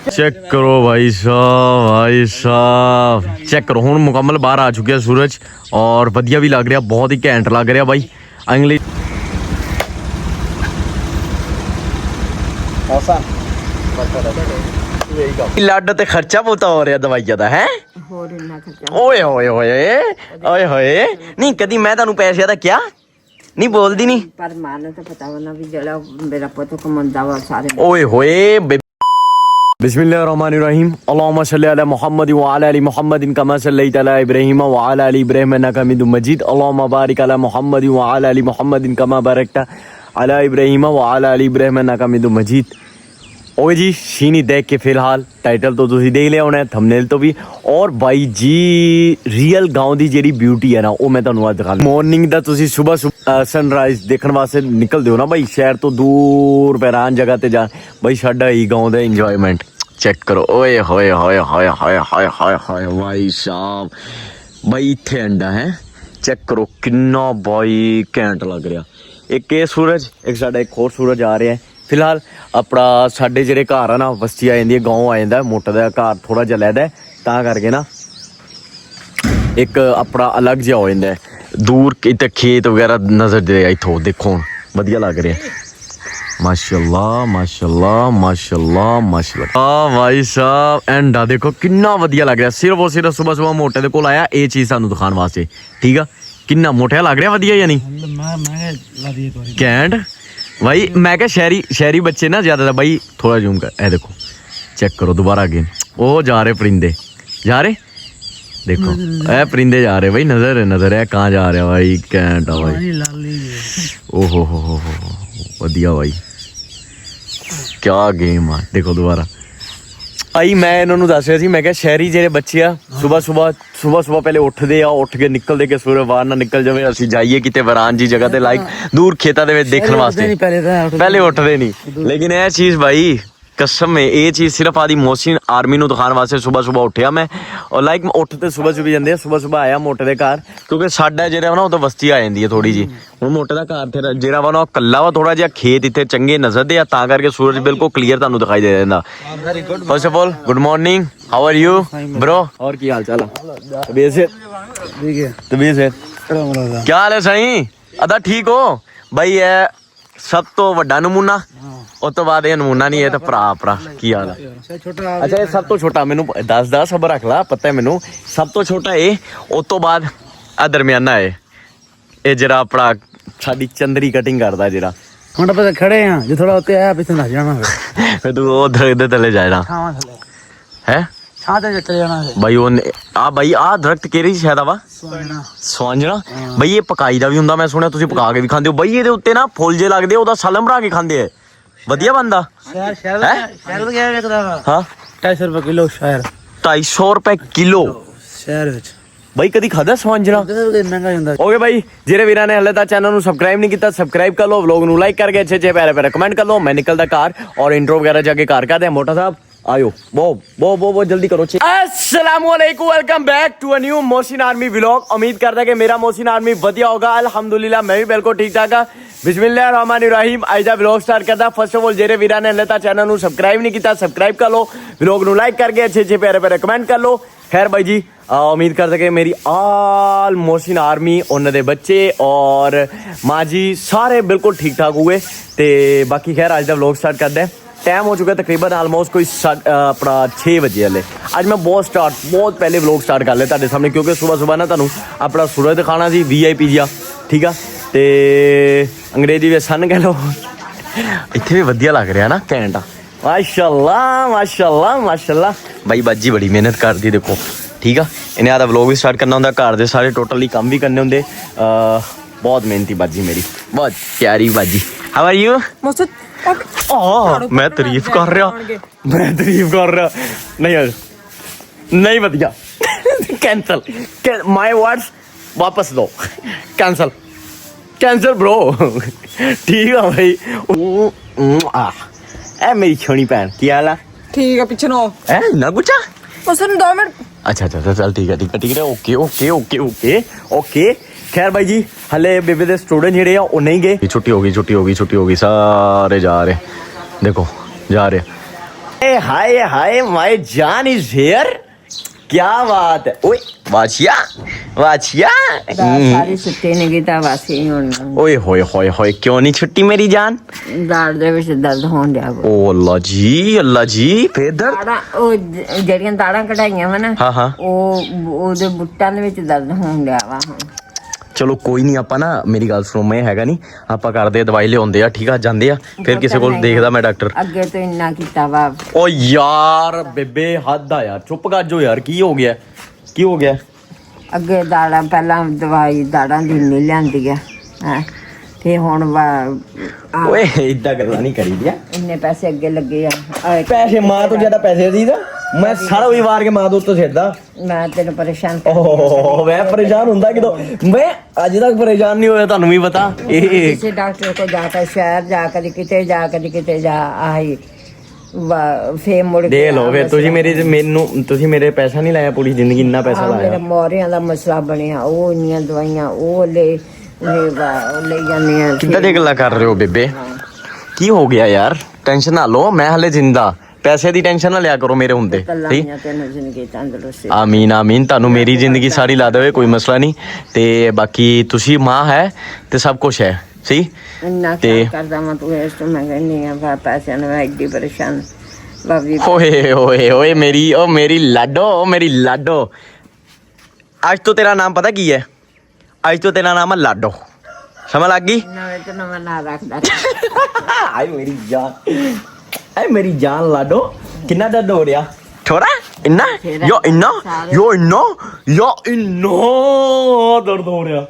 Check करो भाई साहब चेक करो हुण मुकम्मल बाहर आ चुके सूरज और वधिया भी लग रहा बहुत ही घैंट लग रहा भाई अंगली लड्ड ते खर्चा बहुता हो रहा दवाइयां दा है ओए होए होए ओए होए नहीं कदी मैं तुहानू पैसे दा क्या नहीं बोलदी नहीं पर माने तो पता होना भी जड़ा मेरा पुत्र कमांदा वा सारे ओए होए बिस्मिल्लाहिर्रहमानिर्रहीम अल्लाहुम्मा सल्लि अला मुहम्मद व अला आलि मुहम्मदिन कमा सल्लैता अला इब्राहीम व अला आलि इब्राहीम इन्नका हमीदुम मजीद अल्लाहुम्मा बारिक अला मुहम्मद व अला आलि मुहम्मदिन कमा बारकता अला इब्राहीम व अला आलि इब्राहीम इन्नका हमीदुम मजीद ओए जी सीन ही देख के फिलहाल टाइटल तो तुसीं देख लिया होना थंबनेल तो भी और भाई जी रियल गाँव की जी ब्यूटी है ना वो मैं तुहानू अज दिखा मॉर्निंग का तुसीं सुबह सनराइज देखने वास्ते निकलते हो ना भाई शहर तो दूर पैरान जगह ते जा भाई साडा ही गाँव का इंजॉयमेंट चेक करो ओए होए होए होए होए होए होए होए भाई साहब भाई इत्थे अंडा है चेक करो किन्ना भाई घैंट लग रहा एक ये सूरज एक साडा एक होर सूरज आ रहा है फिलहाल अपना साडे ਜਿਹੜੇ ਘਰ ਆ ਨਾ ਬਸਤੀ ਆ ਜਾਂਦੀ ਹੈ गाँव आ ਜਾਂਦਾ ਮੋਟਾ ਦਾ ਘਰ ਥੋੜਾ ਜਿਹਾ ਲੈਦਾ ਤਾਂ ਕਰਕੇ ਨਾ ਇੱਕ ਆਪਣਾ ਅਲੱਗ ਜਿਹਾ ਹੋ ਜਾਂਦਾ ਦੂਰ ਕਿਤੇ ਖੇਤ ਵਗੈਰਾ ਨਜ਼ਰ ਦੇ ਇੱਥੋਂ ਦੇਖੋ ਵਧੀਆ ਲੱਗ ਰਿਹਾ ਮਾਸ਼ਾਅੱਲਾ ਮਾਸ਼ਾਅੱਲਾ ਮਾਸ਼ਾਅੱਲਾ ਮਾਸ਼ਾਅੱਲਾ ਆ ਭਾਈ ਸਾਹਿਬ ਐਂਡਾ ਦੇਖੋ ਕਿੰਨਾ ਵਧੀਆ ਲੱਗ ਰਿਹਾ ਸਿਰਫ ਉਹ ਸਿਰਫ ਸਵੇਰ ਸਵੇਰ ਮੋਟੇ ਦੇ ਕੋਲ ਆਇਆ ਇਹ ਚੀਜ਼ ਸਾਨੂੰ ਦਿਖਾਉਣ ਵਾਸਤੇ ਠੀਕ ਆ ਕਿੰਨਾ ਮੋਟਾ ਲੱਗ ਰਿਹਾ ਵਧੀਆ ਜਾਂ ਨਹੀਂ ਮੈਂ ਕੈਂਡ भाई मैं क्या शहरी बच्चे ना ज्यादा भाई थोड़ा जूम कर ए देखो चेक करो दोबारा अगेन ओ जा रहे परिंदे जा रहे देखो ए परिंदे जा रहे भाई नजर है कहाँ जा रहे भाई कैंट भाई ओहो हो वधिया भाई क्या गेम है देखो दोबारा आई मैं इन्होंने दस रहा मैं क्या शहरी ਜਿਹੜੇ ਬੱਚੇ ਆ ਸੁਬਹ ਪਹਿਲੇ ਉੱਠਦੇ ਆ ਉੱਠ ਕੇ ਨਿਕਲਦੇ ਕਿ ਸੂਰਜ ਬਾਹਰ ਨਾ ਨਿਕਲ ਜਾਵੇ ਅਸੀਂ ਜਾਈਏ ਕਿਤੇ ਵਰਾਨ ਜੀ ਜਗ੍ਹਾ ਤੇ ਲਾਈਕ ਦੂਰ ਖੇਤਾਂ ਦੇ ਵਿੱਚ ਦੇਖਣ ਵਾਸਤੇ ਪਹਿਲੇ ਉੱਠਦੇ ਨਹੀਂ ਲੇਕਿਨ ਇਹ ਚੀਜ਼ ਭਾਈ कसम है ये चीज़ सिर्फ आदि मोहसिन आर्मी ਨੂੰ ਦਿਖਾਉਣ ਵਾਸਤੇ ਸੁਬਹ ਉੱਠਿਆ ਮੈਂ ਔਰ ਲਾਈਕ ਉੱਠ ਤੇ ਸੁਬਹ ਵੀ ਜਾਂਦੇ ਆ ਸੁਬਹ ਆਇਆ ਮੋਟੇ ਦੇ ਘਰ ਕਿਉਂਕਿ ਸਾਡਾ ਜਿਹੜਾ ਨਾ ਉਹ ਤਾਂ ਬਸਤੀ ਆ ਜਾਂਦੀ ਹੈ ਥੋੜੀ ਜੀ ਹੁਣ ਮੋਟੇ ਦਾ ਘਰ ਤੇ ਜਿਹੜਾ ਵਾ ਨਾ ਉਹ ਕੱਲਾ ਵਾ ਥੋੜਾ ਜਿਹਾ ਖੇਤ ਇੱਥੇ ਚੰਗੇ ਨਜ਼ਰਦੇ ਆ ਤਾਂ ਕਰਕੇ ਸੂਰਜ ਬਿਲਕੁਲ ਕਲੀਅਰ ਤੁਹਾਨੂੰ ਦਿਖਾਈ ਦੇ ਦਿੰਦਾ first of all good morning how are you bro और की हाल चाल तबीयत से तबीयत से क्या हाल है सही अदा ठीक हो भाई है सब तो वड्डा नमूना ਉਸ ਤੋਂ ਬਾਅਦ ਇਹ ਨਮੂਨਾ ਨਹੀਂ ਇਹ ਤਾਂ ਭਰਾ ਕੀ ਹਾਲ ਹੈ ਅੱਛਾ ਇਹ ਸਭ ਤੋਂ ਛੋਟਾ ਮੈਨੂੰ ਦੱਸ ਸਬਰ ਰੱਖ ਲਾ ਪਤਾ ਮੈਨੂੰ ਸਭ ਤੋਂ ਛੋਟਾ ਇਹ ਉਸ ਤੋਂ ਬਾਅਦ ਆ ਦਰਮਿਆਨਾ ਇਹ ਜਿਹੜਾ ਆਪਣਾ ਸਾਡੀ ਚੰਦਰੀ ਕਟਿੰਗ ਕਰਦਾ ਜਿਹੜਾ ਹੁਣ ਆਪਾਂ ਖੜੇ ਆ ਜੇ ਥੋੜਾ ਉੱਤੇ ਆਇਆ ਪਿੱਛੇ ਨਾ ਜਾਣਾ ਫਿਰ ਤੂੰ ਉਹ ਦਰਖਤ ਦੇ ਥੱਲੇ ਜਾਣਾ ਹੈ ਛਾਂ ਤੇ ਚਲੇ ਜਾਣਾ ਬਾਈ ਉਹ ਬਾਈ ਆ ਦਰਖਤ ਕਿਹੜੀ ਸ਼ਾਇਦ ਵਾ ਸਵਾਂਜਣਾ ਬਾਈ ਇਹ ਪਕਾਈ ਦਾ ਵੀ ਹੁੰਦਾ ਮੈਂ ਸੁਣਿਆ ਤੁਸੀਂ ਪਕਾ ਕੇ ਵੀ ਖਾਂਦੇ ਹੋ ਬਾਈ ਇਹਦੇ ਉੱਤੇ ਨਾ ਫੁੱਲ ਜੇ ਲੱਗਦੇ ਉਹਦਾ ਸਾਲਮ ਬਣਾ ਕੇ ਖਾਂਦੇ ਆ ਵਧੀਆ ਬੰਦਾ ਸ਼ਹਿਰ ਦਾ ਕਿਹਾ ਵਿਕਦਾ ਹਾਂ 250 ਰੁਪਏ ਕਿਲੋ ਸ਼ਹਿਰ 250 ਰੁਪਏ ਕਿਲੋ ਸ਼ਹਿਰ ਵਿੱਚ ਬਾਈ ਕਦੀ ਖਾਦਾ ਸਵਾਂਜਣਾ ਮਹਿੰਗਾ ਹੁੰਦਾ ਓਕੇ ਬਾਈ ਜਿਹੜੇ ਵੀਰਾਂ ਨੇ ਹਲੇ ਤੱਕ ਚੈਨਲ ਨੂੰ ਸਬਸਕ੍ਰਾਈਬ ਨਹੀਂ ਕੀਤਾ ਸਬਸਕ੍ਰਾਈਬ ਕਰ ਲਓ ਵਲੌਗ ਨੂੰ ਲਾਈਕ ਕਰਕੇ ਅੱਛੇ ਪਿਆਰੇ ਕਮੈਂਟ ਕਰ ਲਓ ਮੈਂ ਨਿਕਲਦਾ ਘਰ ਔਰ ਇੰਟਰੋ ਵਗੈरह ਜਾ ਕੇ ਘਰ ਕਰਦੇ ਮੋਟਾ ਸਾਹਿਬ आयो बहुत जल्दी करो अस्सलामुअलैकुम welcome back to a new Mohsin army vlog उम्मीद करता है कि मेरा मोहसिन आर्मी बढ़िया होगा अल्हम्दुलिल्लाह मैं भी बिल्कुल ठीक ठाक हाँ बिस्मिल्लाहिर्रहमानिर्रहीम आज दा व्लॉग स्टार्ट करता फर्स्ट ऑफ ऑल जेरे वीरा ने हले तक चैनल ਨੂੰ सब्सक्राइब नहीं किया सब्सक्राइब कर लो व्लॉग ਨੂੰ लाइक करके अच्छे प्यारे कमेंट कर लो खैर भाई जी उम्मीद करते कि मेरी आल मोहसिन आर्मी उन्होंने बच्चे और माँ जी सारे बिल्कुल ठीक ठाक हुए तो बाकी खैर आज का व्लॉग स्टार्ट करते हैं टाइम हो चुका तकरीबन आलमोस्ट कोई अपना 6 बजे हले आज मैं बहुत पहले व्लॉग स्टार्ट कर लिया ਤੁਹਾਡੇ सामने क्योंकि सुबह ना ਤੁਹਾਨੂੰ अपना सूरज दिखाना सी VIP जिहा ठीक है तो अंग्रेजी में सन कह लो इत्थे भी वधिया लग रहा ना घैंट माशाल्लाह भाई बाजी बड़ी मेहनत करती देखो ठीक है इन्हें आधा व्लॉग भी स्टार्ट करना होंगे घर के सारे टोटली काम भी करने होंगे बहुत मेहनती बाजी मेरी बहुत प्यारी बाजी हाउ आर यू मैं तारीफ कर रहा नहीं वधिया कैंसल माय वर्ड्स वापस दो कैंसल ब्रो ठीक है भाई ए मेरी छोटी भैन की हाल है ठीक है पीछे नो है ना कुछ उसन 2 मिनट ਅੱਛਾ ਚੱਲ ਠੀਕ ਹੈ ਓਕੇ ਖੈਰ ਬਾਈ ਜੀ ਹਲੇ ਬੇਬੇ ਦੇ ਸਟੂਡੈਂਟ ਜਿਹੜੇ ਆ ਉਹ ਨਹੀਂ ਗਏ ਛੁੱਟੀ ਹੋ ਗਈ ਸਾਰੇ ਜਾ ਰਹੇ ਦੇਖੋ ਜਾ ਰਹੇ ਏ ਹਾਏ ਮਾਈ ਜਾਨ ਇਜ਼ ਹੇਅਰ क्या बात है ओए वाचिया ਸਾਰੀ ਸੁੱਤੇ ਨੇ ਗੀਤਾ ਵਾਸੀ ਹੁਣ ओए होए क्यों नहीं छुट्टी मेरी जान ਦਾੜ ਦੇ ਵਿੱਚ ਦਰਦ ਹੋਣ ਡਿਆ ਵਾ। ओ अल्लाह जी फिर दर्द ਦਾੜਾਂ ਉਹ ਜਿਹੜੀਆਂ ਦਾੜਾਂ ਕਢਾਈਆਂ ਵਾ ਨਾ हाँ ਉਹ ਉਹਦੇ ਬੁੱਟਾਂ ਦੇ ਵਿੱਚ ਦਰਦ ਹੋਣ ਡਿਆ ਵਾ ਹੁਣ। ਚਲੋ ਕੋਈ ਨਹੀਂ ਆਪਾਂ ਨਾ ਮੇਰੀ ਗੱਲ ਸੁਣੋ ਮੈਂ ਹੈਗਾ ਨਹੀਂ ਆਪਾਂ ਕਰਦੇ ਆ ਦਵਾਈ ਲਿਆਉਂਦੇ ਆ ਠੀਕ ਆ ਜਾਂਦੇ ਆ ਫਿਰ ਕਿਸੇ ਕੋਲ ਦੇਖਦਾ ਮੈਂ ਡਾਕਟਰ ਅੱਗੇ ਤੋਂ ਇੰਨਾ ਕੀਤਾ ਵਾ ਓ ਯਾਰ ਬੇਬੇ ਹੱਦ ਆ ਯਾਰ ਚੁੱਪ ਕਰ ਜੋ ਯਾਰ ਕੀ ਹੋ ਗਿਆ ਅੱਗੇ ਦਾੜਾਂ ਪਹਿਲਾਂ ਦਵਾਈ ਦਾੜਾਂ ਦੀ ਨਹੀਂ ਲਿਆਂਦੀ ਆ ਹੈਂ ਤੇ ਹੁਣ ਓਏ ਇਦਾਂ ਗੱਲਾਂ ਨਹੀਂ ਕਰੀਦੀਆਂ ਇੰਨੇ ਪੈਸੇ ਅੱਗੇ ਲੱਗੇ ਆ ਪੈਸੇ ਮਾਂ ਤੋਂ ਜ਼ਿਆਦਾ ਪੈਸੇ ਦੀਦਾ ਮੈਂ ਸਾਰਾ ਵੀ ਵਾਰ ਕੇ ਮਾਂ ਦੇ ਉੱਤੇ ਸਿੱਟਦਾ ਮੈਂ ਤੈਨੂੰ ਪਰੇਸ਼ਾਨ ਓਹ ਮੈਂ ਪਰੇਸ਼ਾਨ ਹੁੰਦਾ ਕਿਦੋਂ ਮੈਂ ਅੱਜ ਤੱਕ ਪਰੇਸ਼ਾਨ ਨਹੀਂ ਹੋਇਆ ਤੁਹਾਨੂੰ ਵੀ ਪਤਾ ਇਹ ਕਿਸੇ ਡਾਕਟਰ ਕੋ ਜਾ ਕੇ ਸ਼ਹਿਰ ਜਾ ਕਦੀ ਕਿਤੇ ਜਾ ਆਹੀ ਫੇ ਮੁੜ ਦੇ ਲੋ ਵੇ ਤੁਸੀਂ ਮੇਰੇ ਪੈਸਾ ਨਹੀਂ ਲਾਇਆ ਪੂਰੀ ਜ਼ਿੰਦਗੀ ਇੰਨਾ ਪੈਸਾ ਮੇਰੇ ਲਾਇਆ ਮੋਰਿਆਂ ਦਾ ਮਸਲਾ ਬਣਿਆ ਉਹ ਇੰਨੀਆਂ ਦਵਾਈਆਂ ਉਹ ਲੈ ਜਾਂਦੇ ਆ ਕਿੱਦਾਂ ਦੀ ਗੱਲਾਂ ਕਰ ਰਹੇ ਹੋ ਬੇਬੇ ਕੀ ਹੋ ਗਿਆ ਯਾਰ ਟੈਨਸ਼ਨ ਨਾ ਲਓ ਮੈਂ ਹਲੇ ਜਿੰਦਾ ਪੈਸੇ ਦੀ ਟੈਨਸ਼ਨ ਨਾ ਲਿਆ ਕਰੋ ਮੇਰੇ ਹੁੰਦੇ ਠੀਕ ਤੈਨੂੰ ਜ਼ਿੰਦਗੀ ਤੰਦਰੁਸਤੀ ਆਮੀਨ ਤੁਹਾਨੂੰ ਮੇਰੀ ਜ਼ਿੰਦਗੀ ਸਾਰੀ ਲਾ ਦੇਵੇ ਕੋਈ ਮਸਲਾ ਨਹੀਂ ਤੇ ਬਾਕੀ ਤੁਸੀਂ ਮਾਂ ਹੈ ਤੇ ਸਭ ਕੁਝ ਹੈ ਸਹੀ ਇੰਨਾ ਤੇ ਕਰਦਾ ਮੈਂ ਤੂੰ ਇਸ ਤੋਂ ਮੈਂ ਕਹਿੰਦੀ ਆ ਪੈਸਿਆਂ ਨੂੰ ਐਡੀ ਪਰੇਸ਼ਾਨ ਬਾਬੀ ਓਏ ਮੇਰੀ ਲਾਡੋ ਅੱਜ ਤੋਂ ਤੇਰਾ ਨਾਮ ਪਤਾ ਕੀ ਹੈ ਅੱਜ ਤੋਂ ਤੇਰਾ ਨਾਮ ਹੈ ਲਾਡੋ ਸਮਝ ਲੱਗ ਗਈ ਨਵੇਂ ਤੋਂ ਨਵਾਂ ਨਾਂ ਰੱਖਦਾ ਆਏ ਮੇਰੀ ਜਾਨ ਲਾਡੋ ਕਿੰਨਾ ਦਰਦ ਹੋ ਰਿਹਾ ਥੋੜਾ ਇੰਨਾ ਦਰਦ ਹੋ ਰਿਹਾ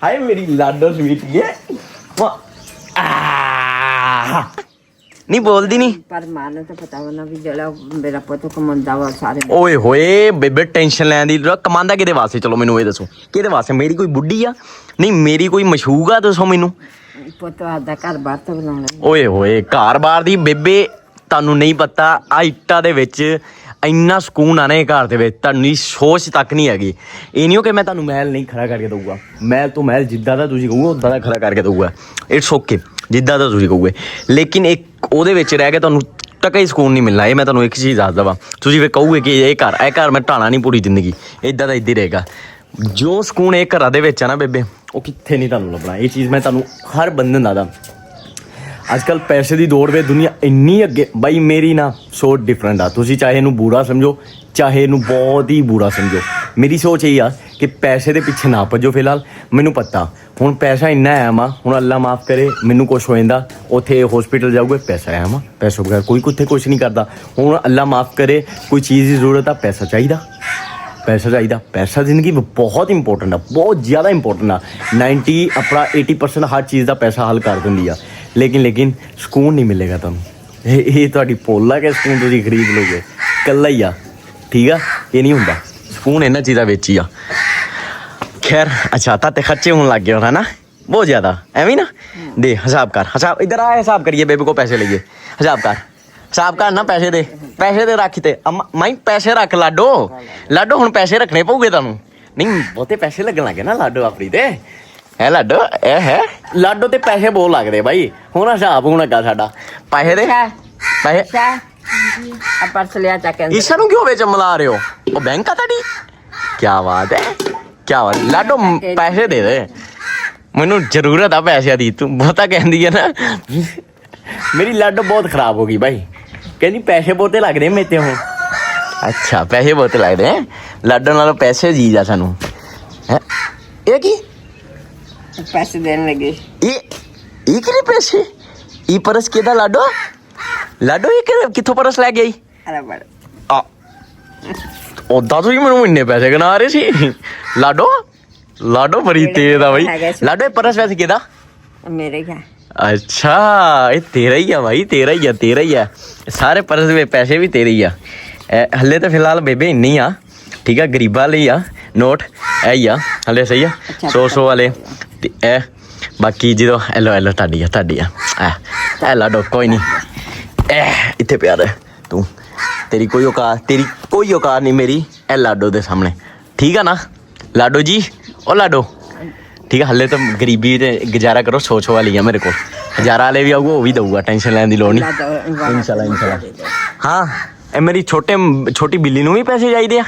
ਹਾਏ ਮੇਰੀ ਲਾਡੋ ਸਵੀਟ ਨਹੀਂ ਬੋਲਦੀ ਨਹੀਂ ਪਰ ਮਾਨੂੰ ਤਾਂ ਪਤਾ ਵਾ ਨਾ ਵੀ ਜਿਹੜਾ ਮੇਰਾ ਪੁੱਤ ਕਮਾਉਂਦਾ ਵਾ ਸਾਰੇ ਓਏ ਹੋਏ ਬੇਬੇ ਟੈਨਸ਼ਨ ਲੈਣ ਦੀ ਕਮਾਂਦਾ ਕਿਹਦੇ ਵਾਸਤੇ ਚਲੋ ਮੈਨੂੰ ਇਹ ਦੱਸੋ ਕਿਹਦੇ ਵਾਸਤੇ ਮੇਰੀ ਕੋਈ ਬੁੱਢੀ ਆ ਨਹੀਂ ਮੇਰੀ ਕੋਈ ਮਸ਼ਹੂਰ ਆ ਦੱਸੋ ਮੈਨੂੰ ਪੁੱਤ ਆਦਾ ਘਰ ਬਾਹਰ ਤੋਂ ਬਣਾਉਣਾ ਓਏ ਹੋਏ ਘਰ-ਬਾਰ ਦੀ ਬੇਬੇ ਤੁਹਾਨੂੰ ਨਹੀਂ ਪਤਾ ਆ ਇੱਟਾਂ ਦੇ ਵਿੱਚ ਇੰਨਾ ਸਕੂਨ ਆਣਾ ਇਹ ਘਰ ਦੇ ਵਿੱਚ ਤੁਹਾਨੂੰ ਸੋਚ ਤੱਕ ਨਹੀਂ ਹੈਗੀ ਇਹ ਨਹੀਂ ਹੋ ਕਿ ਮੈਂ ਤੁਹਾਨੂੰ ਮਹਿਲ ਨਹੀਂ ਖੜਾ ਕਰਕੇ ਦਊਗਾ ਮਹਿਲ ਤੋਂ ਮਹਿਲ ਜਿੱਦਾਂ ਦਾ ਤੁਸੀਂ ਕਹੋਗੇ ਉਦਾਂ ਦਾ ਖੜਾ ਕਰਕੇ ਦਊਗਾ ਇਟਸ ਓਕੇ ਜਿੱਦਾਂ ਦਾ ਤੁਸੀਂ ਕਹੋਗੇ ਲੇਕਿਨ ਇੱਕ ਉਹਦੇ ਵਿੱਚ ਰਹਿ ਕੇ ਤੁਹਾਨੂੰ ਟਕਾ ਹੀ ਸਕੂਨ ਨਹੀਂ ਮਿਲਣਾ ਇਹ ਮੈਂ ਤੁਹਾਨੂੰ ਇੱਕ ਚੀਜ਼ ਦੱਸਦਾ ਵਾ ਤੁਸੀਂ ਫਿਰ ਕਹੋਗੇ ਕਿ ਇਹ ਘਰ ਮੈਂ ਢਾਣਾ ਨਹੀਂ ਪੂਰੀ ਜ਼ਿੰਦਗੀ ਇੱਦਾਂ ਦਾ ਇੱਦਾਂ ਹੀ ਰਹੇਗਾ ਜੋ ਸਕੂਨ ਇਹ ਘਰਾਂ ਦੇ ਵਿੱਚ ਆ ਨਾ ਬੇਬੇ ਉਹ ਕਿੱਥੇ ਨਹੀਂ ਤੁਹਾਨੂੰ ਲੱਭਣਾ ਇਹ ਚੀਜ਼ ਮੈਂ ਤੁਹਾਨੂੰ ਹਰ ਬੰਦੇ ਨੂੰ ਦੱਸਦਾ ਅੱਜ ਕੱਲ੍ਹ ਪੈਸੇ ਦੀ ਦੌੜ ਵਿੱਚ ਦੁਨੀਆ ਇੰਨੀ ਅੱਗੇ ਬਾਈ ਮੇਰੀ ਨਾ ਸੋਚ ਡਿਫਰੈਂਟ ਆ ਤੁਸੀਂ ਚਾਹੇ ਇਹਨੂੰ ਬੁਰਾ ਸਮਝੋ ਚਾਹੇ ਇਹਨੂੰ ਬਹੁਤ ਹੀ ਬੁਰਾ ਸਮਝੋ ਮੇਰੀ ਸੋਚ ਇਹ ਆ ਕਿ ਪੈਸੇ ਦੇ ਪਿੱਛੇ ਨਾ ਭੱਜੋ ਫਿਲਹਾਲ ਮੈਨੂੰ ਪਤਾ ਹੁਣ ਪੈਸਾ ਇੰਨਾ ਆਇਆ ਮਾ ਹੁਣ ਅੱਲਾ ਮਾਫ ਕਰੇ ਮੈਨੂੰ ਕੁਛ ਹੋ ਜਾਂਦਾ ਉੱਥੇ ਹਸਪੀਟਲ ਜਾਊਗੇ ਪੈਸਾ ਆਇਆ ਮਾ ਪੈਸੇ ਬਗੈਰ ਕੋਈ ਉੱਥੇ ਕੁਛ ਨਹੀਂ ਕਰਦਾ ਹੁਣ ਅੱਲਾ ਮਾਫ ਕਰੇ ਕੋਈ ਚੀਜ਼ ਦੀ ਜ਼ਰੂਰਤ ਆ ਪੈਸਾ ਚਾਹੀਦਾ ਪੈਸਾ ਜ਼ਿੰਦਗੀ ਬਹੁਤ ਇੰਪੋਰਟੈਂਟ ਆ ਬਹੁਤ ਜ਼ਿਆਦਾ ਇੰਪੋਰਟੈਂਟ ਆ 80% ਹਰ ਚੀਜ਼ ਦਾ ਪੈਸਾ ਹੱਲ ਕਰ ਦਿੰਦੀ ਆ ਲੇਕਿਨ ਸਕੂਨ ਨਹੀਂ ਮਿਲੇਗਾ ਤੁਹਾਨੂੰ ਇਹ ਤੁਹਾਡੀ ਭੁੱਲ ਆ ਕਿ ਸਕੂਨ ਤੁਸੀਂ ਖਰੀਦ ਲਓਗੇ ਇਕੱਲਾ ਹੀ ਆ ਠੀਕ ਆ ਇਹ ਨਹੀਂ ਹੁੰਦਾ ਸਕੂਨ ਇਹਨਾਂ ਚੀਜ਼ਾਂ ਵਿੱਚ ਹੀ ਆ ਖੈਰ ਅੱਛਾ ਤਾਂ ਤੇ ਖਰਚੇ ਹੋਣ ਲੱਗ ਗਏ ਹੋ ਨਾ ਬਹੁਤ ਜ਼ਿਆਦਾ ਐਵੇਂ ਨਾ ਦੇ ਹਿਸਾਬ ਇੱਧਰ ਆ ਹਿਸਾਬ ਕਰੀਏ ਬੇਬੇ ਕੋ ਪੈਸੇ ਲਈਏ ਹਿਸਾਬ ਕਰ ਨਾ ਪੈਸੇ ਦੇ ਰੱਖ ਤੇ ਮੈਂ ਪੈਸੇ ਰੱਖ ਲਾਡੋ ਹੁਣ ਪੈਸੇ ਰੱਖਣੇ ਪਊਗੇ ਤੁਹਾਨੂੰ ਨਹੀਂ ਬਹੁਤੇ ਪੈਸੇ ਲੱਗਣ ਲੱਗੇ ਨਾ ਲਾਡੋ ਆਪਣੀ ਤੇ ਹੈ ਲਾਡੋ ਇਹ ਹੈ ਲਾਡੋ ਤੇ ਪੈਸੇ ਬਹੁਤ ਲੱਗਦੇ ਬਾਈ ਹੁਣ ਹਿਸਾਬ ਹੋਣ ਲੱਗਾ ਸਾਡਾ ਪੈਸੇ ਦੇ ਪੈਸੇ ਆ ਪਰਸ ਲਿਆ ਚੱਕ ਕੇ ਈਸ਼ਾ ਨੂੰ ਕਿਉਂ ਵਿੱਚ ਮਿਲਾ ਰਹੇ ਹੋ ਉਹ ਬੈਂਕ ਆ ਤੁਹਾਡੀ ਕੀ ਬਾਤ ਹੈ ਲਾਡੋ ਪੈਸੇ ਦੇ ਦੇ ਮੈਨੂੰ ਜ਼ਰੂਰਤ ਆ ਪੈਸਿਆਂ ਦੀ ਤੂੰ ਬਹੁਤਾ ਕਹਿੰਦੀ ਹੈ ਨਾ ਮੇਰੀ ਲਾਡੋ ਬਹੁਤ ਖਰਾਬ ਹੋ ਗਈ ਬਾਈ ਕਹਿੰਦੀ ਪੈਸੇ ਬਹੁਤੇ ਲੱਗਦੇ ਮੇਰੇ ਤੇ ਹੁਣ ਅੱਛਾ ਪੈਸੇ ਬਹੁਤੇ ਲੱਗਦੇ ਹੈ ਲਾਡੋ ਨਾਲੋਂ ਪੈਸੇ ਜੀਜਾ ਸਾਨੂੰ ਹੈ ਇਹ ਕੀ ਪੈਸੇ ਦੇਣ ਲੱਗੇ ਇਹ ਕਿਹੜੇ ਪੈਸੇ ਇਹ ਪਰਸ ਕਿਹਦਾ ਲਾਡੋ ਇਹ ਕਿੱਥੋਂ ਪਰਸ ਲੈ ਗਈ ਅਰੇ ਬੜ ਆ ਉਦਾਂ ਤੁਸੀਂ ਮੈਨੂੰ ਇੰਨੇ ਪੈਸੇ ਗਿਣਾ ਰਹੇ ਸੀ ਲਾਡੋ ਬੜੀ ਤੇਜ਼ ਆ ਬਾਈ ਲਾਡੋ ਇਹ ਪਰਸ ਵੈਸੇ ਕਿਹਦਾ ਮੇਰੇ ਘਰ ਅੱਛਾ ਇਹ ਤੇਰਾ ਹੀ ਆ ਭਾਈ ਤੇਰਾ ਹੀ ਆ ਸਾਰੇ ਪਰਸ ਵਿੱਚ ਪੈਸੇ ਵੀ ਤੇਰੇ ਹੀ ਆ ਹੱਲੇ ਤਾਂ ਫਿਲਹਾਲ ਬੇਬੇ ਇੰਨੀ ਆ ਠੀਕ ਆ ਗਰੀਬਾਂ ਲਈ ਆ ਨੋਟ ਇਹ ਹੀ ਆ ਹੱਲੇ ਸਹੀ ਆ 100 ਵਾਲੇ ਤੇ ਇਹ ਬਾਕੀ ਜਦੋਂ ਐਲੋ ਤੁਹਾਡੀ ਆ ਇਹ ਲਾਡੋ ਕੋਈ ਨਹੀਂ ਇੱਥੇ ਪਿਆ ਰਹਿ ਤੂੰ तेरी कोई औकात नहीं मेरी ए लाडो दे सामने, ठीक है ना लाडो जी, ओ लाडो ठीक है। हले तो गरीबी ते गुजारा करो, 100 वाली है मेरे को, 1000 वाले भी आऊगा वो भी दूंगा, टेंशन लेने की लोड़ नहीं इंशाल्लाह। हाँ ए मेरी छोटी बिल्ली नूं भी पैसे चाहिए आ?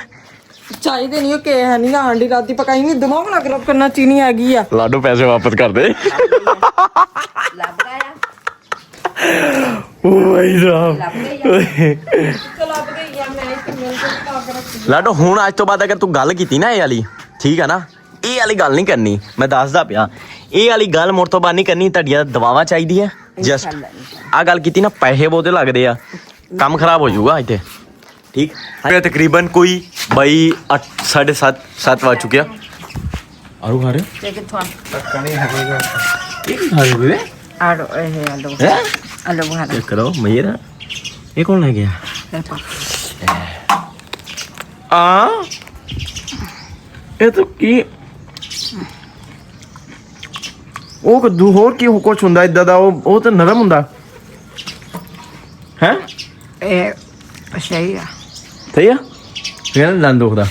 ਚਾਹੀਦੇ ਨਹੀਂ, ਉਹ ਕੇ ਹੈ ਨਹੀਂ ਆਂਡੀ ਰਾਤੀ ਪਕਾਈ ਨਹੀਂ, ਦਿਮਾਗ ਨਾ ਖਰਾਬ ਕਰਨਾ, ਚੀਨੀ ਹੈਗੀ ਆ। लाडो पैसे वापस कर दे। ਲੱਭ ਗਿਆ ओ भाई साहब ਲੱਭ ਗਈ ਆ, ਮੈਂ ਇੱਕ ਮਿੰਟ ਤੱਕ ਰੱਖੀ। ਲਾਡੋ ਹੁਣ ਅੱਜ ਤੋਂ ਬਾਅਦ ਅਗਰ ਤੂੰ ਗੱਲ ਕੀਤੀ ਨਾ ਇਹ ਵਾਲੀ, ਠੀਕ ਹੈ ਨਾ, ਇਹ ਵਾਲੀ ਗੱਲ ਨਹੀਂ ਕਰਨੀ, ਮੈਂ ਦੱਸਦਾ ਪਿਆ, ਇਹ ਵਾਲੀ ਗੱਲ ਮੁੜ ਤੋਂ ਬਾਅਦ ਨਹੀਂ ਕਰਨੀ। ਤੁਹਾਡੀਆਂ ਦਵਾਵਾਂ ਚਾਹੀਦੀ ਹੈ ਜਸਟ, ਆ ਗੱਲ ਕੀਤੀ ਨਾ, ਪੈਸੇ ਬਹੁਤੇ ਲੱਗਦੇ ਆ, ਕੰਮ ਖਰਾਬ ਹੋ ਜਾਊਗਾ ਇੱਥੇ, ਠੀਕ ਹੈ। ਤਕਰੀਬਨ ਕੋਈ ਬਾਈ 7:30 ਵੱਜ ਚੁੱਕਿਆ। ਆਰੂ ਖਾ ਰਹੇ ਤੇ ਕਿੱਥੋਂ ਹੋ? ਆੜੋ ਇਹ ਆਲੂ ਬਣਾ ਚੈੱਕ ਕਰੋ ਮੇਰਾ, ਇਹ ਕੌਣ ਲੈ ਗਿਆ? ਆ ਇਹ ਤਾਂ ਕੀ, ਉਹ ਕੱਦੂ ਹੋਰ ਕੀ ਕੁਛ ਹੁੰਦਾ ਇਦਾਂ ਦਾ, ਉਹ ਤਾਂ ਨਰਮ ਹੁੰਦਾ ਹੈ। ਇਹ ਸਹੀ ਆ ਸਹੀ ਆ, ਮੇਰਾ ਦੰਦ ਦੁਖਦਾ।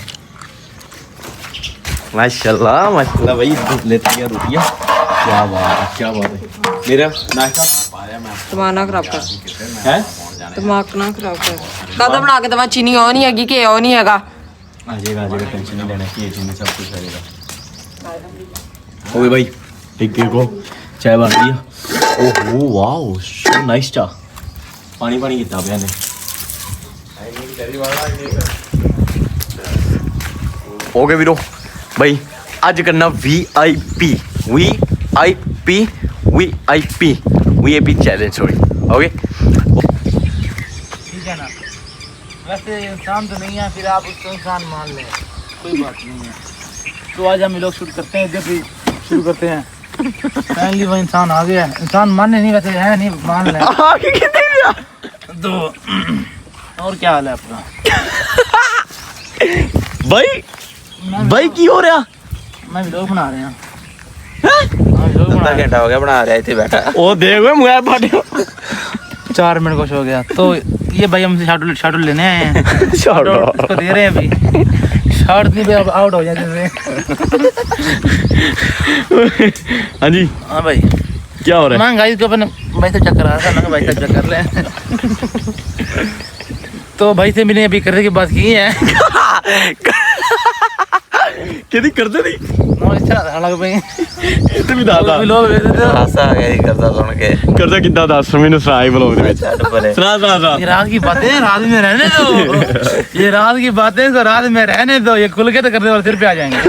माशाल्लाह माशाल्लाह भाई, लेती है रुपया, क्या बात है क्या बात है। मेरा नाश्ता ਦਿਮਾਗ ਨਾ ਖਰਾਬ ਕਰ, है ਦਿਮਾਗ ਨਾ ਖਰਾਬ ਕਰ। ਕਾਹਦਾ ਬਣਾ ਕੇ ਦਵਾ, ਚੀਨੀ ਉਹ ਨਹੀਂ ਹੈਗੀ ਕਿ ਉਹ ਨਹੀਂ ਹੈਗਾ। आ जाएगा टेंशन नहीं लेना की चीज सब कुछ रहेगा। ओए भाई एक को चाय बन रही है। ओहो वाओ सो नाइस चा, पानी पानी कितना पिया ने। ओके वीरो भाई आज करना वीआईपी चैलेंज, सॉरी ओके। ठीक है ना, वैसे इंसान तो नहीं है, फिर आप उसको इंसान मान लें, कोई बात नहीं है। तो आज हम ये लोग शूट करते हैं, जब भी शुरू करते हैं फाइनली वो इंसान आ गया। इंसान मानने नहीं, वैसे है नहीं, मान लें तो। और क्या हाल है आपका भाई? भाई की हो रहा? मैं वीडियो बना रहे हैं। घंटा हो गया बना रहा है, इतने बैठा। ओ देख मोबाइल फाटे 4 मिनट कुछ हो गया। तो ये भाई हमसे शार्ट लेने आए हैं, शार्ट उसको दे रहे हैं अभी। शार्ट नहीं भाई, अब आउट हो जाते हैं। हाँ जी हाँ भाई, क्या हो रहा है? महंगाई के अपन भाई से चक्कर आ रहा था, मैं भाई से चक्कर ले। तो भाई से मिलने अभी करने की बात की है। कितनी करते नहीं अच्छा लग भाई, इतने भी दादा लोग हासा आ गया करता सुन के। करता कितना 10 मैंने सुनाई ब्लॉग दे विच सुना ये रात की बातें रात में रहने दो, ये रात की बातें तो रात में रहने दो, ये खुल के तो करने वाले सिर पे आ जाएंगे।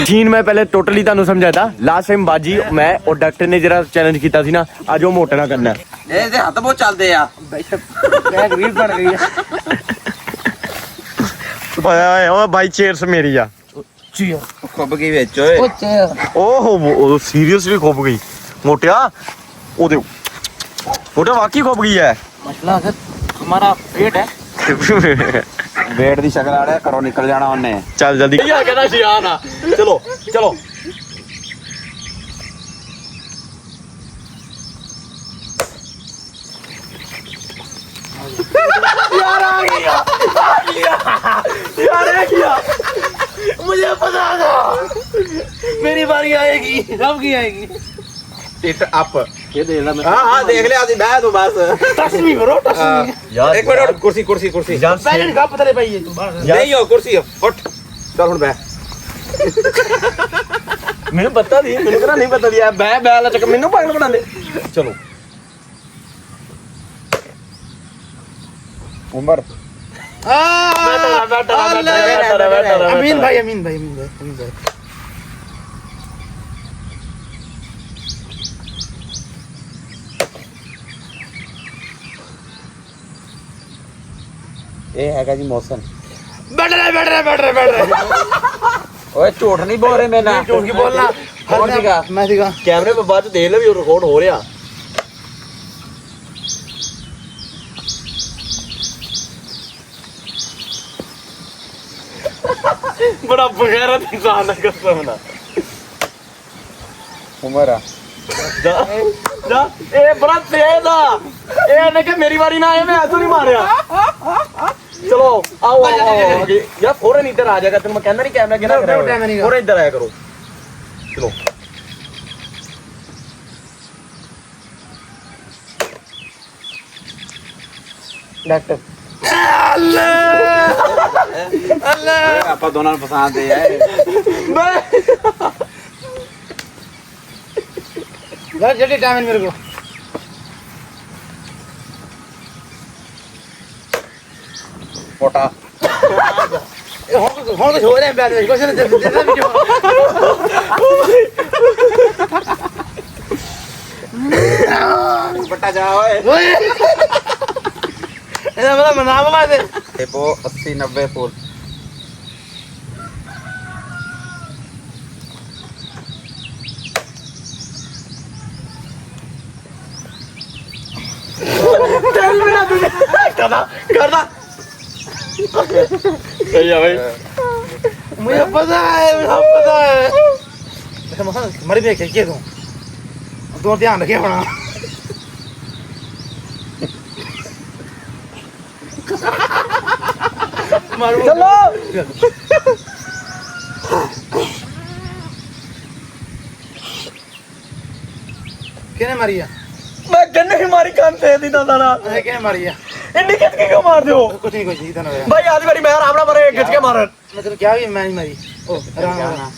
चीन मैं पहले टोटली ਤੁਹਾਨੂੰ ਸਮਝਾਇਆ था लास्ट टाइम बाजी मैं और डॉक्टर ने जरा चैलेंज ਕੀਤਾ ਸੀ ਨਾ, ਅੱਜ ਉਹ ਮੋਟਾ ਨਾ ਕਰਨਾ। ਇਹਦੇ ਹੱਥ ਬਹੁਤ ਚੱਲਦੇ ਆ। बैग रील बन गई है। ਓਏ ਓਏ ਬਾਈ ਚੇਅਰਸ ਮੇਰੀ ਆ। ਖੁੱਬ ਗਈ ਵਿੱਚ ਓਏ। ਉਹ ਸੀਰੀਅਸਲੀ ਖੁੱਬ ਗਈ ਮੋਟਿਆ, ਉਹਦੇ ਮੋਟਾ ਵਾਕਈ ਖੁੱਬ ਗਈ ਹੈ। मसला सर हमारा पेट है। ਵੇਟ ਦੀ ਸ਼ਕਲ ਆ ਰਿਹਾ, ਘਰੋਂ ਨਿਕਲ ਜਾਣਾ ਉਹਨੇ। ਚੱਲ ਜਲਦੀ ਕੀ ਆ ਕਹਿੰਦਾ ਸੀ ਆ ਨਾ, ਚਲੋ ਚਲੋ यार आ गया यार आ गया, मुझे पता था मेरी बारी आएगी। कब की आएगी? ਸਿਟ ਅਪ। ये दे ला मैं। ਹਾਂ ਹਾਂ ਦੇਖ ਲਿਆ ਅਸੀਂ, ਬਹਿ ਤੂੰ ਬਸ। टच नहीं करो, टच नहीं। यार ਇੱਕ ਮਿੰਟ ਕੁਰਸੀ ਕੁਰਸੀ ਕੁਰਸੀ। पहले का पता नहीं भाई, ये तू बाहर। ਨਹੀਂ ਹੋ ਕੁਰਸੀ ਉੱਠ, ਚੱਲ ਹੁਣ ਬਹਿ। ਮੈਨੂੰ ਪਤਾ ਨਹੀਂ, ਮੈਨੂੰ ਕਿਹੜਾ ਨਹੀਂ ਪਤਾ ਦਿਆ, ਬੈ ਬੈ ਲਾ ਚੱਕ ਮੈਨੂੰ ਪਾਗਲ ਬਣਾ ਦੇ। ਚਲੋ ਉਮਰ अमीन भाई, अमीन भाई, अमीन भाई, अमीन भाई। ਇਹ ਹੈਗਾ ਜੀ ਮੌਸਮ। बैठ रहे। ਓਏ ਝੂਠ ਨਹੀਂ ਬੋਲ ਰਹੇ ਮੇਰੇ ਨਾਲ। झूठ की बोलना। कौन सीखा? मैं सीखा। ਕੈਮਰੇ 'ਤੇ ਬਾਅਦ 'ਚ ਦੇਖ ਲੈ ਵੀ ਰਿਕਾਰਡ ਹੋ ਰਿਹਾ। ਬੜਾ ਬਗੈਰਤ ਇਨਸਾਨ ਹੈ ਕਸਮ ਨਾਲ। ਉਮਰ ਆ। ਜਾ ਇਹ ਬੜਾ ਤੇਜ਼ ਆ। ਇਹ ਨੇ ਕਿ ਮੇਰੀ ਵਾਰੀ ਨਾ ਆਏ ਮੈਂ ਐਸੋ ਨਹੀਂ ਮਾਰਿਆ ਚਲੋ ਆਓ ਆਓ ਅੱਗੇ ਯਾਰ ਫੋਰਨ ਇੱਧਰ ਆ ਜਾਏਗਾ ਤੈਨੂੰ ਮੈਂ ਕਹਿੰਦਾ ਨਹੀਂ ਕੈਮਰਾ ਕਿਹਨਾਂ ਕਰਿਆ ਫੋਰਨ ਇੱਧਰ ਆਇਆ ਕਰੋ ਚਲੋ ਡਾਕਟਰ ਆਪਾਂ ਦੋਨਾਂ ਨੂੰ ਪਸੰਦ ਹੈ जल्दी टाइम है मेरे को ਮੋਟਾ हो तो हो रहे हैं बैठ क्वेश्चन देना वीडियो ਬੱਟਾ ਜਾ ਓਏ ओए ऐसा बड़ा मना बना दे ਤੇ ਪੋ 80 90 ਫੁੱਟ ਕਰਦਾ ਸਹੀ ਆ ਭਾਈ मुझे पता है अच्छा मर भी खेल के तू ध्यान रखे अपना ਚਲੋ किने मारी है ਮੈਂ ਗੰਨੇ ਹੀ ਮਾਰੀ ਕੰਨ ਤੇ ਦੀ ਦਾਦਾ ਨਾਲ किने मारी है ਇੰਨੀ ਖਿੱਚ के क्यों मार दो कुछ नहीं कुछ नहीं इधर ना भाई आधी बारी मैं आराम ना मारे खिंच के मारन मैं तेरे क्या हुई मैं नहीं मारी ओ आराम आराम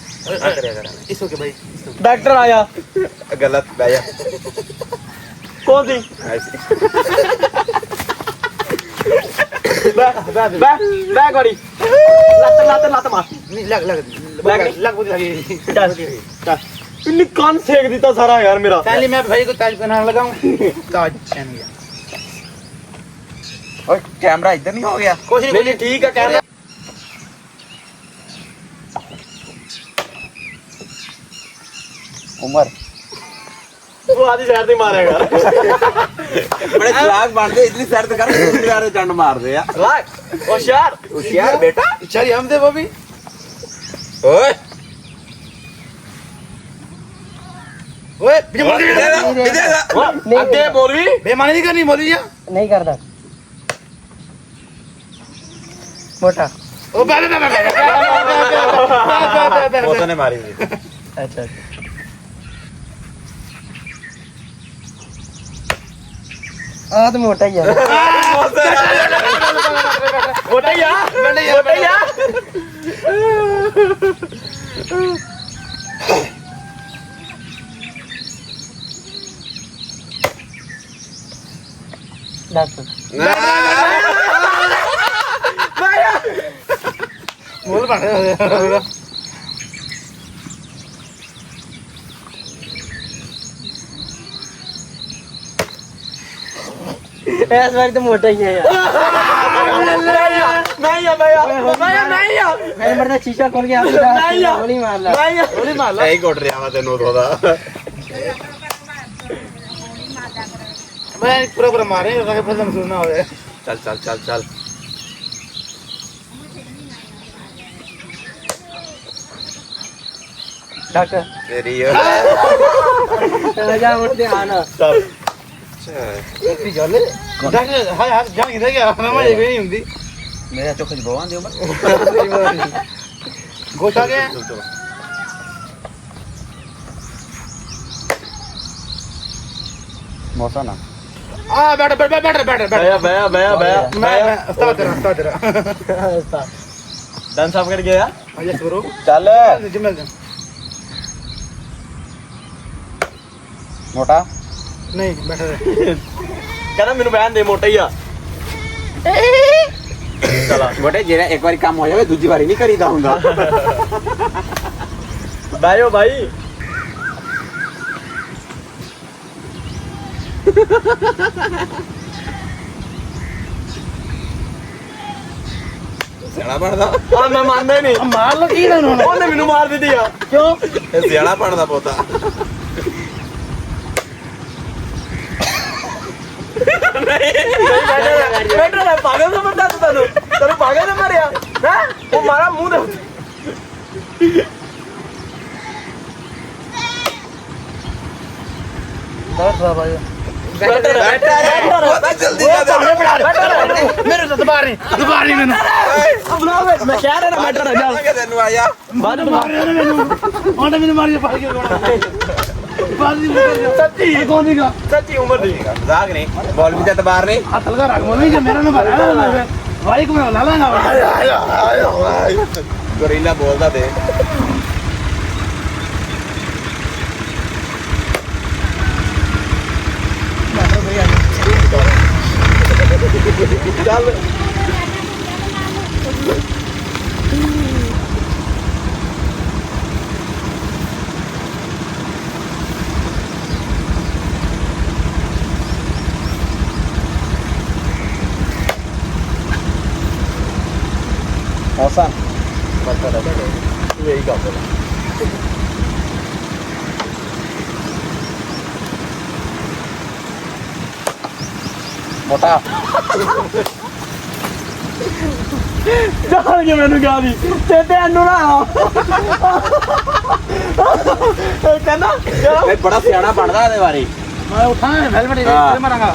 इसो के भाई डॉक्टर आया ਗਲਤ ਬਹਿ ਜਾ कौन सी ਐਸੀ बैग वाली लत मार नहीं लग लग लग बुद्धि लगी चल इन्नी कान सेक दिता सारा यार मेरा पहले मैं भाई को ताज पहनाने लगाऊं ताज पहन गया ਓਏ ਕੈਮਰਾ ਇੱਧਰ ਨਹੀਂ ਹੋ ਗਿਆ कुछ नहीं नहीं ठीक है कह रहे ਉਮਰ वो आधी शहर नहीं मारेगा ਬੜੇ ਚਲਾਕ ਬਣਦੇ ਇਤਨੀ ਸਾਈਡ ਤੇ ਕਰ ਦੂਸਰੇ ਵਾਲੇ ਚੰਡ ਮਾਰਦੇ ਆ लाग होशियार ਹੁਸ਼ਿਆਰ ਬੇਟਾ चल हम दे बॉबी ਓਏ ओए बेईमानी आगे मौलवी नहीं करनी मौलवी जी ਨਹੀਂ ਕਰਦਾ ਮੋਟਾ ओ बे ਮੋਤਾ ਨੇ ਮਾਰੀ ਸੀ ਅੱਛਾ ਆ ਤਾਂ ਮੋਟਾ ਹੀ ਆ मोटा ही आ ਡਾਕਟਰ बोल बन ਇਸ ਵਾਰੀ ਤਾਂ ਮੋਟਾ ਹੀ ਆ ਯਾਰ ਮੇਰੇ ਮਰਦਾ ਸ਼ੀਸ਼ਾ ਖੋਲ ਕੇ ਆਪਣਾ ਗੋਲੀ ਮਾਰ ਲਾ गोली मार ला ਐਂ ਘੁੱਟ ਰਿਹਾ ਵਾ ਤੈਨੂੰ ਉਦੋਂ ਦਾ मैं पूरा पूरा मारे ताकि फसल सुनना हो ਚੱਲ ਚੱਲ ਚੱਲ ਚੱਲ ਡਾਕਟਰ ਤੇਰੀ ਜਾ ਹੁਣ ਧਿਆਨ चल डॉक्टर हाय हाथ जान किधर गया ना मैं ये नहीं हुंदी ਮੇਰਾ ਚੁੱਕ ਜਵਾਂ ਦਿਓ ਮੈਂ गोशा गया ਮੌਸਾ ਨਾ बैठ बैठ बैठ बैठ बैठ भैया मैं उस्ताद तेरा डन साहब कर गया यस ब्रो ਚੱਲ जिम्मेल ਮੋਟਾ नहीं बैठ रहे कहना मेनू बहन दे मोटा ही आ चला ਬੇਟੇ ਜਿਹੜਾ ਇੱਕ ਵਾਰੀ ਕੰਮ ਹੋ ਜਾਵੇ ਦੂਜੀ ਵਾਰੀ ਨਹੀਂ ਕਰੀਦਾ ਹੁੰਦਾ बैठो भाई ਸਿਆਣਾ ਬਣਦਾ हाँ मैं मानना ही नहीं मार लो की ना ਉਹਨੇ ਮੈਨੂੰ ਮਾਰ ਦਿੱਤੀ ਆ ਕਿਉਂ ਇਹ ਸਿਆਣਾ ਬਣਦਾ ਪੋਤਾ ਬੈਠਾ ਰਹਿ ਪਾਗਲ ਸਮਝਦਾ ਤੂੰ ਤੈਨੂੰ ਪਾਗਲ ਸਮਝ ਰਿਹਾ ਹੈ ਉਹ ਮਾਰਾ ਮੂੰਹ ਦੇ ਉੱਤੇ बैठ रहा भाई ਬੈਠਾ ਰਹਿ दोबारा नहीं मैंने ਮੈਂ ਕਹਿ ਰਿਹਾ ਨਾ ਮੈਟਰ ਨਾ ਚੱਲ ਤੈਨੂੰ ਆਇਆ ਬਾਅਦ ਵਿੱਚ मार मैंने मैंने मार के भाग गया ਸੱਚੀ कौन देगा ਸੱਚੀ ਉਮਰ ਦੀ ਮਜ਼ਾਕ ਨਹੀਂ ਮੌਲਵੀ ਤੇ ਇਤਬਾਰ ਨਹੀਂ हाथ लगा रख मोनी जो मेरा नंबर है भाई को मैं ला लांगा ਗੋਰੀਲਾ ਬੋਲਦਾ ਦੇ ਚੱਲ ਹਸਨ ਬੱਤਾ ਦਾ ਤੂੰ ਇਹੀ ਕਰ ਦੇ ਮੋਟਾ ਜਾਣ ਕੇ ਮੈਨੂੰ ਗਾ ਦੀ ਤੇ ਤੈਨੂੰ ਨਾ ਕਹਿੰਦਾ ਇਹ ਬੜਾ ਸਿਆਣਾ ਬਣਦਾ ਇਹਦੇ ਬਾਰੇ मैं उठाया हेलमेट हाँ। इधर मारूंगा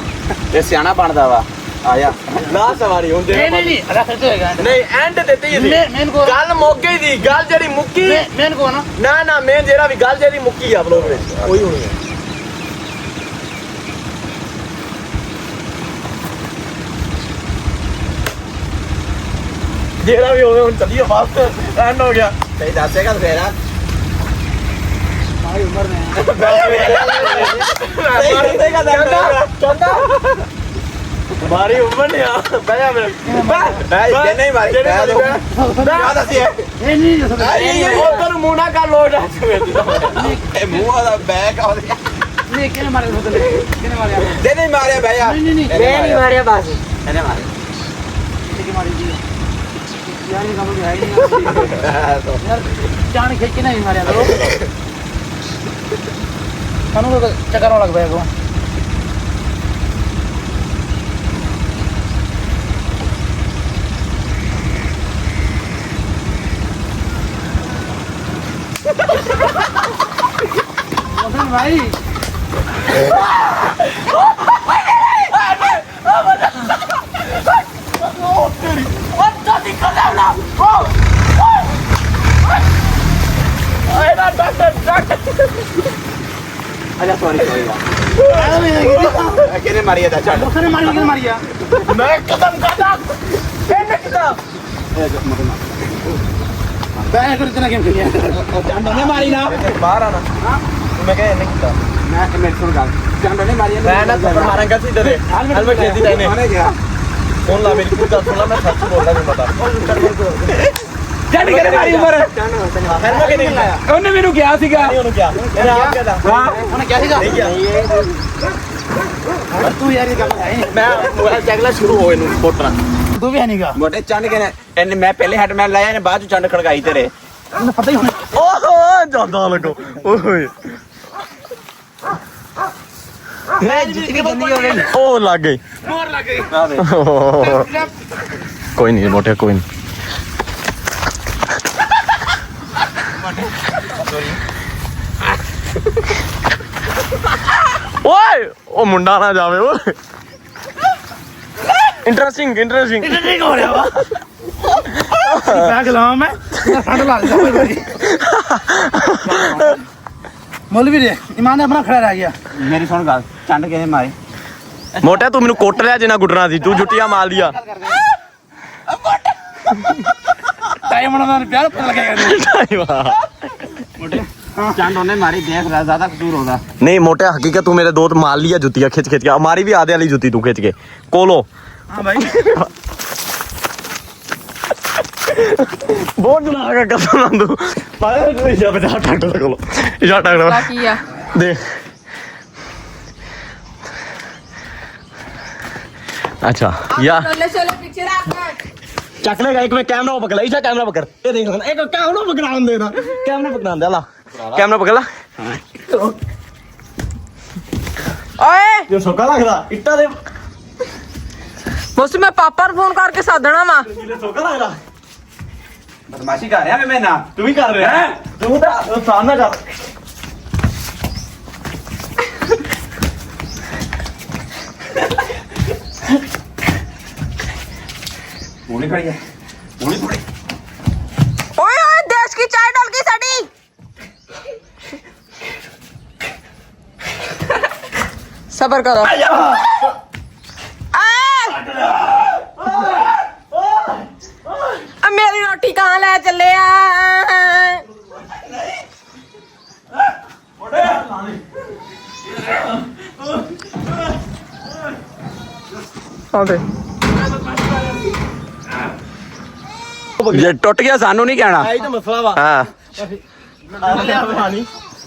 ਇਹ ਸਿਆਣਾ ਬਣਦਾ ਵਾ ਆਇਆ ਨਾ ਸਵਾਰੀ ਹੁੰਦੇ नहीं अरे खर्च होएगा ਨਹੀਂ ਐਂਡ ਦਿੱਤੀ ਜੀ मेन को ਗੱਲ ਮੋਗੇ ਦੀ ਗੱਲ ਜਿਹੜੀ ਮੁੱਕੀ मेन को ना ਨਾ ਮੈਂ ਜਿਹੜਾ ਵੀ ਗੱਲ ਜਿਹੜੀ ਮੁੱਕੀ ਆ ਬਲੋਗ ਵਿੱਚ ਉਹੀ ਹੋਣੀ ਹੈ ਜਿਹੜਾ ਵੀ ਹੋਵੇ ਹੁਣ ਚੱਲੀਏ ਫਾਸਟ ਐਂਡ ਹੋ ਗਿਆ ਸਹੀ ਦੱਸੇਗਾ ਫੇਰ ਆ हमारी उम्र में ਮਾਰੀ ਉਮਰ ਨਹੀਂ ਆ ਬਹਿ ਮੇਰੇ ਜੇ ਨਹੀਂ ਮਾਰੀ ਕਹਿ ਦੋ ਕਿਆ ਦੱਸਿਆ ये नहीं जो सब ਉਧਰ ਮੂੰਹ ਨਾ ਕਰ ਲੋੜ ਇਹ ਮੂੰਹ ਦਾ ਬੈਕ ਆ नहीं किने मारे बोतल किने मारे आप ਦੇ ਨਹੀਂ ਮਾਰਿਆ ਬਹਿ ਜਾ नहीं नहीं ਮੈਂ ਨਹੀਂ ਮਾਰਿਆ ਬਸ ਇਹਨੇ ਮਾਰਿਆ किने मारी जी यार ये काम है नहीं यार जान खींच के नहीं मारे तो कानून को चक्कर लग गया को भाई ਅੱਛਾ ਸੌਰੀ ਕਿਹਨੇ ਮਾਰੀ ਇਹਦਾ ਛੱਡ दूसरे मारी किने मारी ਮੈਂ ਕਦਮ ਕਰਦਾ ਇਹਨੇ ਕਿਦਾਂ बैग कर इतना गेम खेलिया ਚੰਡ ਨੇ ਮਾਰੀ ਨਾ ਬਾਹਰ ਆਣਾ ਮੈਂ ਕਿਹਾ ਇਹਨੇ ਕਿਦਾਂ ਮੈਂ ਮੇਰੇ ਸੁਣ ਗੱਲ ਚੰਡ ਨੇ ਮਾਰੀ ਮੈਂ ਨਾ ਥੱਪੜ ਮਾਰਾਂਗਾ ਸਿੱਧੇ ਦੇ ਹੈਲਮਟ ਖੇਦੀ ਜਾਨੇ ਮਾਰੇ ਗਿਆ ਫੋਨ ਲਾ ਮੇਰੀ ਪੂਰੀ ਗੱਲ ਸੁਣ ਲਾ ਮੈਂ ਸੱਚ ਬੋਲਦਾ ਨਹੀਂ ਪਤਾ ਚੰਡ ਕਿਹਨੇ ਮਾਰੀ ਉਮਰ ਹੈਲਮਟ ਕਿਹਨੇ ਲਾਇਆ ਉਹਨੇ ਮੈਨੂੰ ਕਿਹਾ ਸੀਗਾ ਉਹਨੂੰ ਕਿਹਾ ਇਹਨੇ ਆਪ ਕਿਹਾ ਹਾਂ उन्हें क्या सीखा ਨਹੀਂ ਕਿਹਾ तू यार ये काम है ਮੈਂ ਮੋਬਾਈਲ ਚੱਕਲਾ ਸ਼ੁਰੂ ਹੋਏ ਨੂੰ ਫੋਟਣਾ तू भी है नहीं का ਮੋਟੇ ਚੰਡ ਕਿਹਨੇ ਇਹਨੇ ਮੈਂ ਪਹਿਲੇ ਹੈਡਮੈਨ ਲਾਇਆ ਇਹਨੇ ਬਾਅਦ ਚ ਚੰਡ ਖੜਕਾਈ ਤੇਰੇ उन्हें पता ही होना ਓਹੋ ਜਾਂਦਾ ਲੱਗੋ ਓਏ ਉਹ ਲੱਗ ਗਈ मोर लग गई ਕੋਈ ਨਹੀਂ ਮੋਟੇ ਕੋਈ ਨਹੀਂ ਓਏ ਉਹ ਮੁੰਡਾ ਨਾ ਜਾਵੇ ਓਏ ਇੰਟਰਸਟਿੰਗ नहीं हो रहा वा बैग लाऊं मैं ठंड लग जाए मौलवी रे ईमान अपना खड़ा रह गया ਮੇਰੀ ਸੁਣ ਗੱਲ ਚੰਡ ਕਿਹਨੇ ਮਾਰੀ ਮੋਟੇ ਤੂੰ ਮੈਨੂੰ ਕੁੱਟ ਲਿਆ ਜਿੰਨਾ ਗੁੱਟਣਾ ਸੀ ਤੂੰ ਜੁੱਤੀਆਂ ਮਾਰ ਲਿਆ टाइम बना प्यार पता लगेगा ਚੰਡ ਉਹਨੇ ਮਾਰੀ ਦੇਖ ਰਿਹਾ ਜ਼ਿਆਦਾ ਕਸੂਰ ਹੁੰਦਾ ਨਹੀਂ ਮੋਟੇ ਹਕੀਕਤ ਤੂੰ ਮੇਰੇ ਦੋਸਤ ਮਾਰ ਲਿਆ ਜੁੱਤੀਆਂ ਖਿੱਚ ਕੇ ਹਮਾਰੀ ਵੀ ਆਦੇ ਵਾਲੀ ਜੁੱਤੀ ਤੂੰ ਖਿੱਚ ਕੇ ਕੋਲੋ हाँ भाई ਬਹੁਤ ਜਨਾ ਆ ਕਸਮ ਨਾਲ ਤੂੰ ਪਾਇਆ ਤੂੰ ਇਸ਼ਾ ਬਤਾ ਡਾਕਟਰ ਕੋਲ ਇਸ਼ਾ ਡਾਕਟਰ ਕੀ ਆ ਦੇਖ अच्छा या चले चले पीछे रख ਚੱਕ ਲੇਗਾ ਇੱਕ ਮੈਂ ਕੈਮਰਾ ਪਕੜ ਲੈ ਇਸ਼ਾ ਕੈਮਰਾ ਪਕੜ ਇਹ ਦੇਖ ਇੱਕ ਕੈਮਰਾ ਪਕੜਾਉਣ ਦੇ ਨਾ ਕੈਮਰਾ ਪਕੜਾਉਣ ਦੇ ਲਾ ਕੈਮਰਾ ਪਕੜ ਲਾ ਓਏ ਜੋ ਸੋਕਾ ਲੱਗਦਾ ਇੱਟਾਂ ਦੇ ਮੁਸ ਮੈਂ ਪਾਪਾ ਨੂੰ ਫੋਨ ਕਰਕੇ ਸਾਧਣਾ ਵਾ ਕਿਲੇ ਸੋਕਾ ਲੱਗਦਾ ਬਦਮਾਸ਼ੀ ਕਰ ਰਿਹਾ ਮੈਂ ਨਾ ਤੂੰ ਵੀ ਕਰ ਰਿਹਾ ਹੈ ਤੂੰ ਤਾਂ ਸਾਹਮਣਾ ਕਰ ਹੁਣੇ ਖੜੀ ਹੈ ਹੁਣੇ ਥੋੜੀ ਓਏ ਓਏ ਦੇਸ਼ ਕੀ ਚਾय ਡਲ गई साडी सबर करो मेरी रोटी कहाँ ले चले ਜੇ ਟੁੱਟ ਗਿਆ ਸਾਨੂੰ ਨਹੀਂ ਕਹਿਣਾ ਆਈ ਤਾਂ ਮਸਲਾ ਵਾ ਹਾਂ ਪਾਣੀ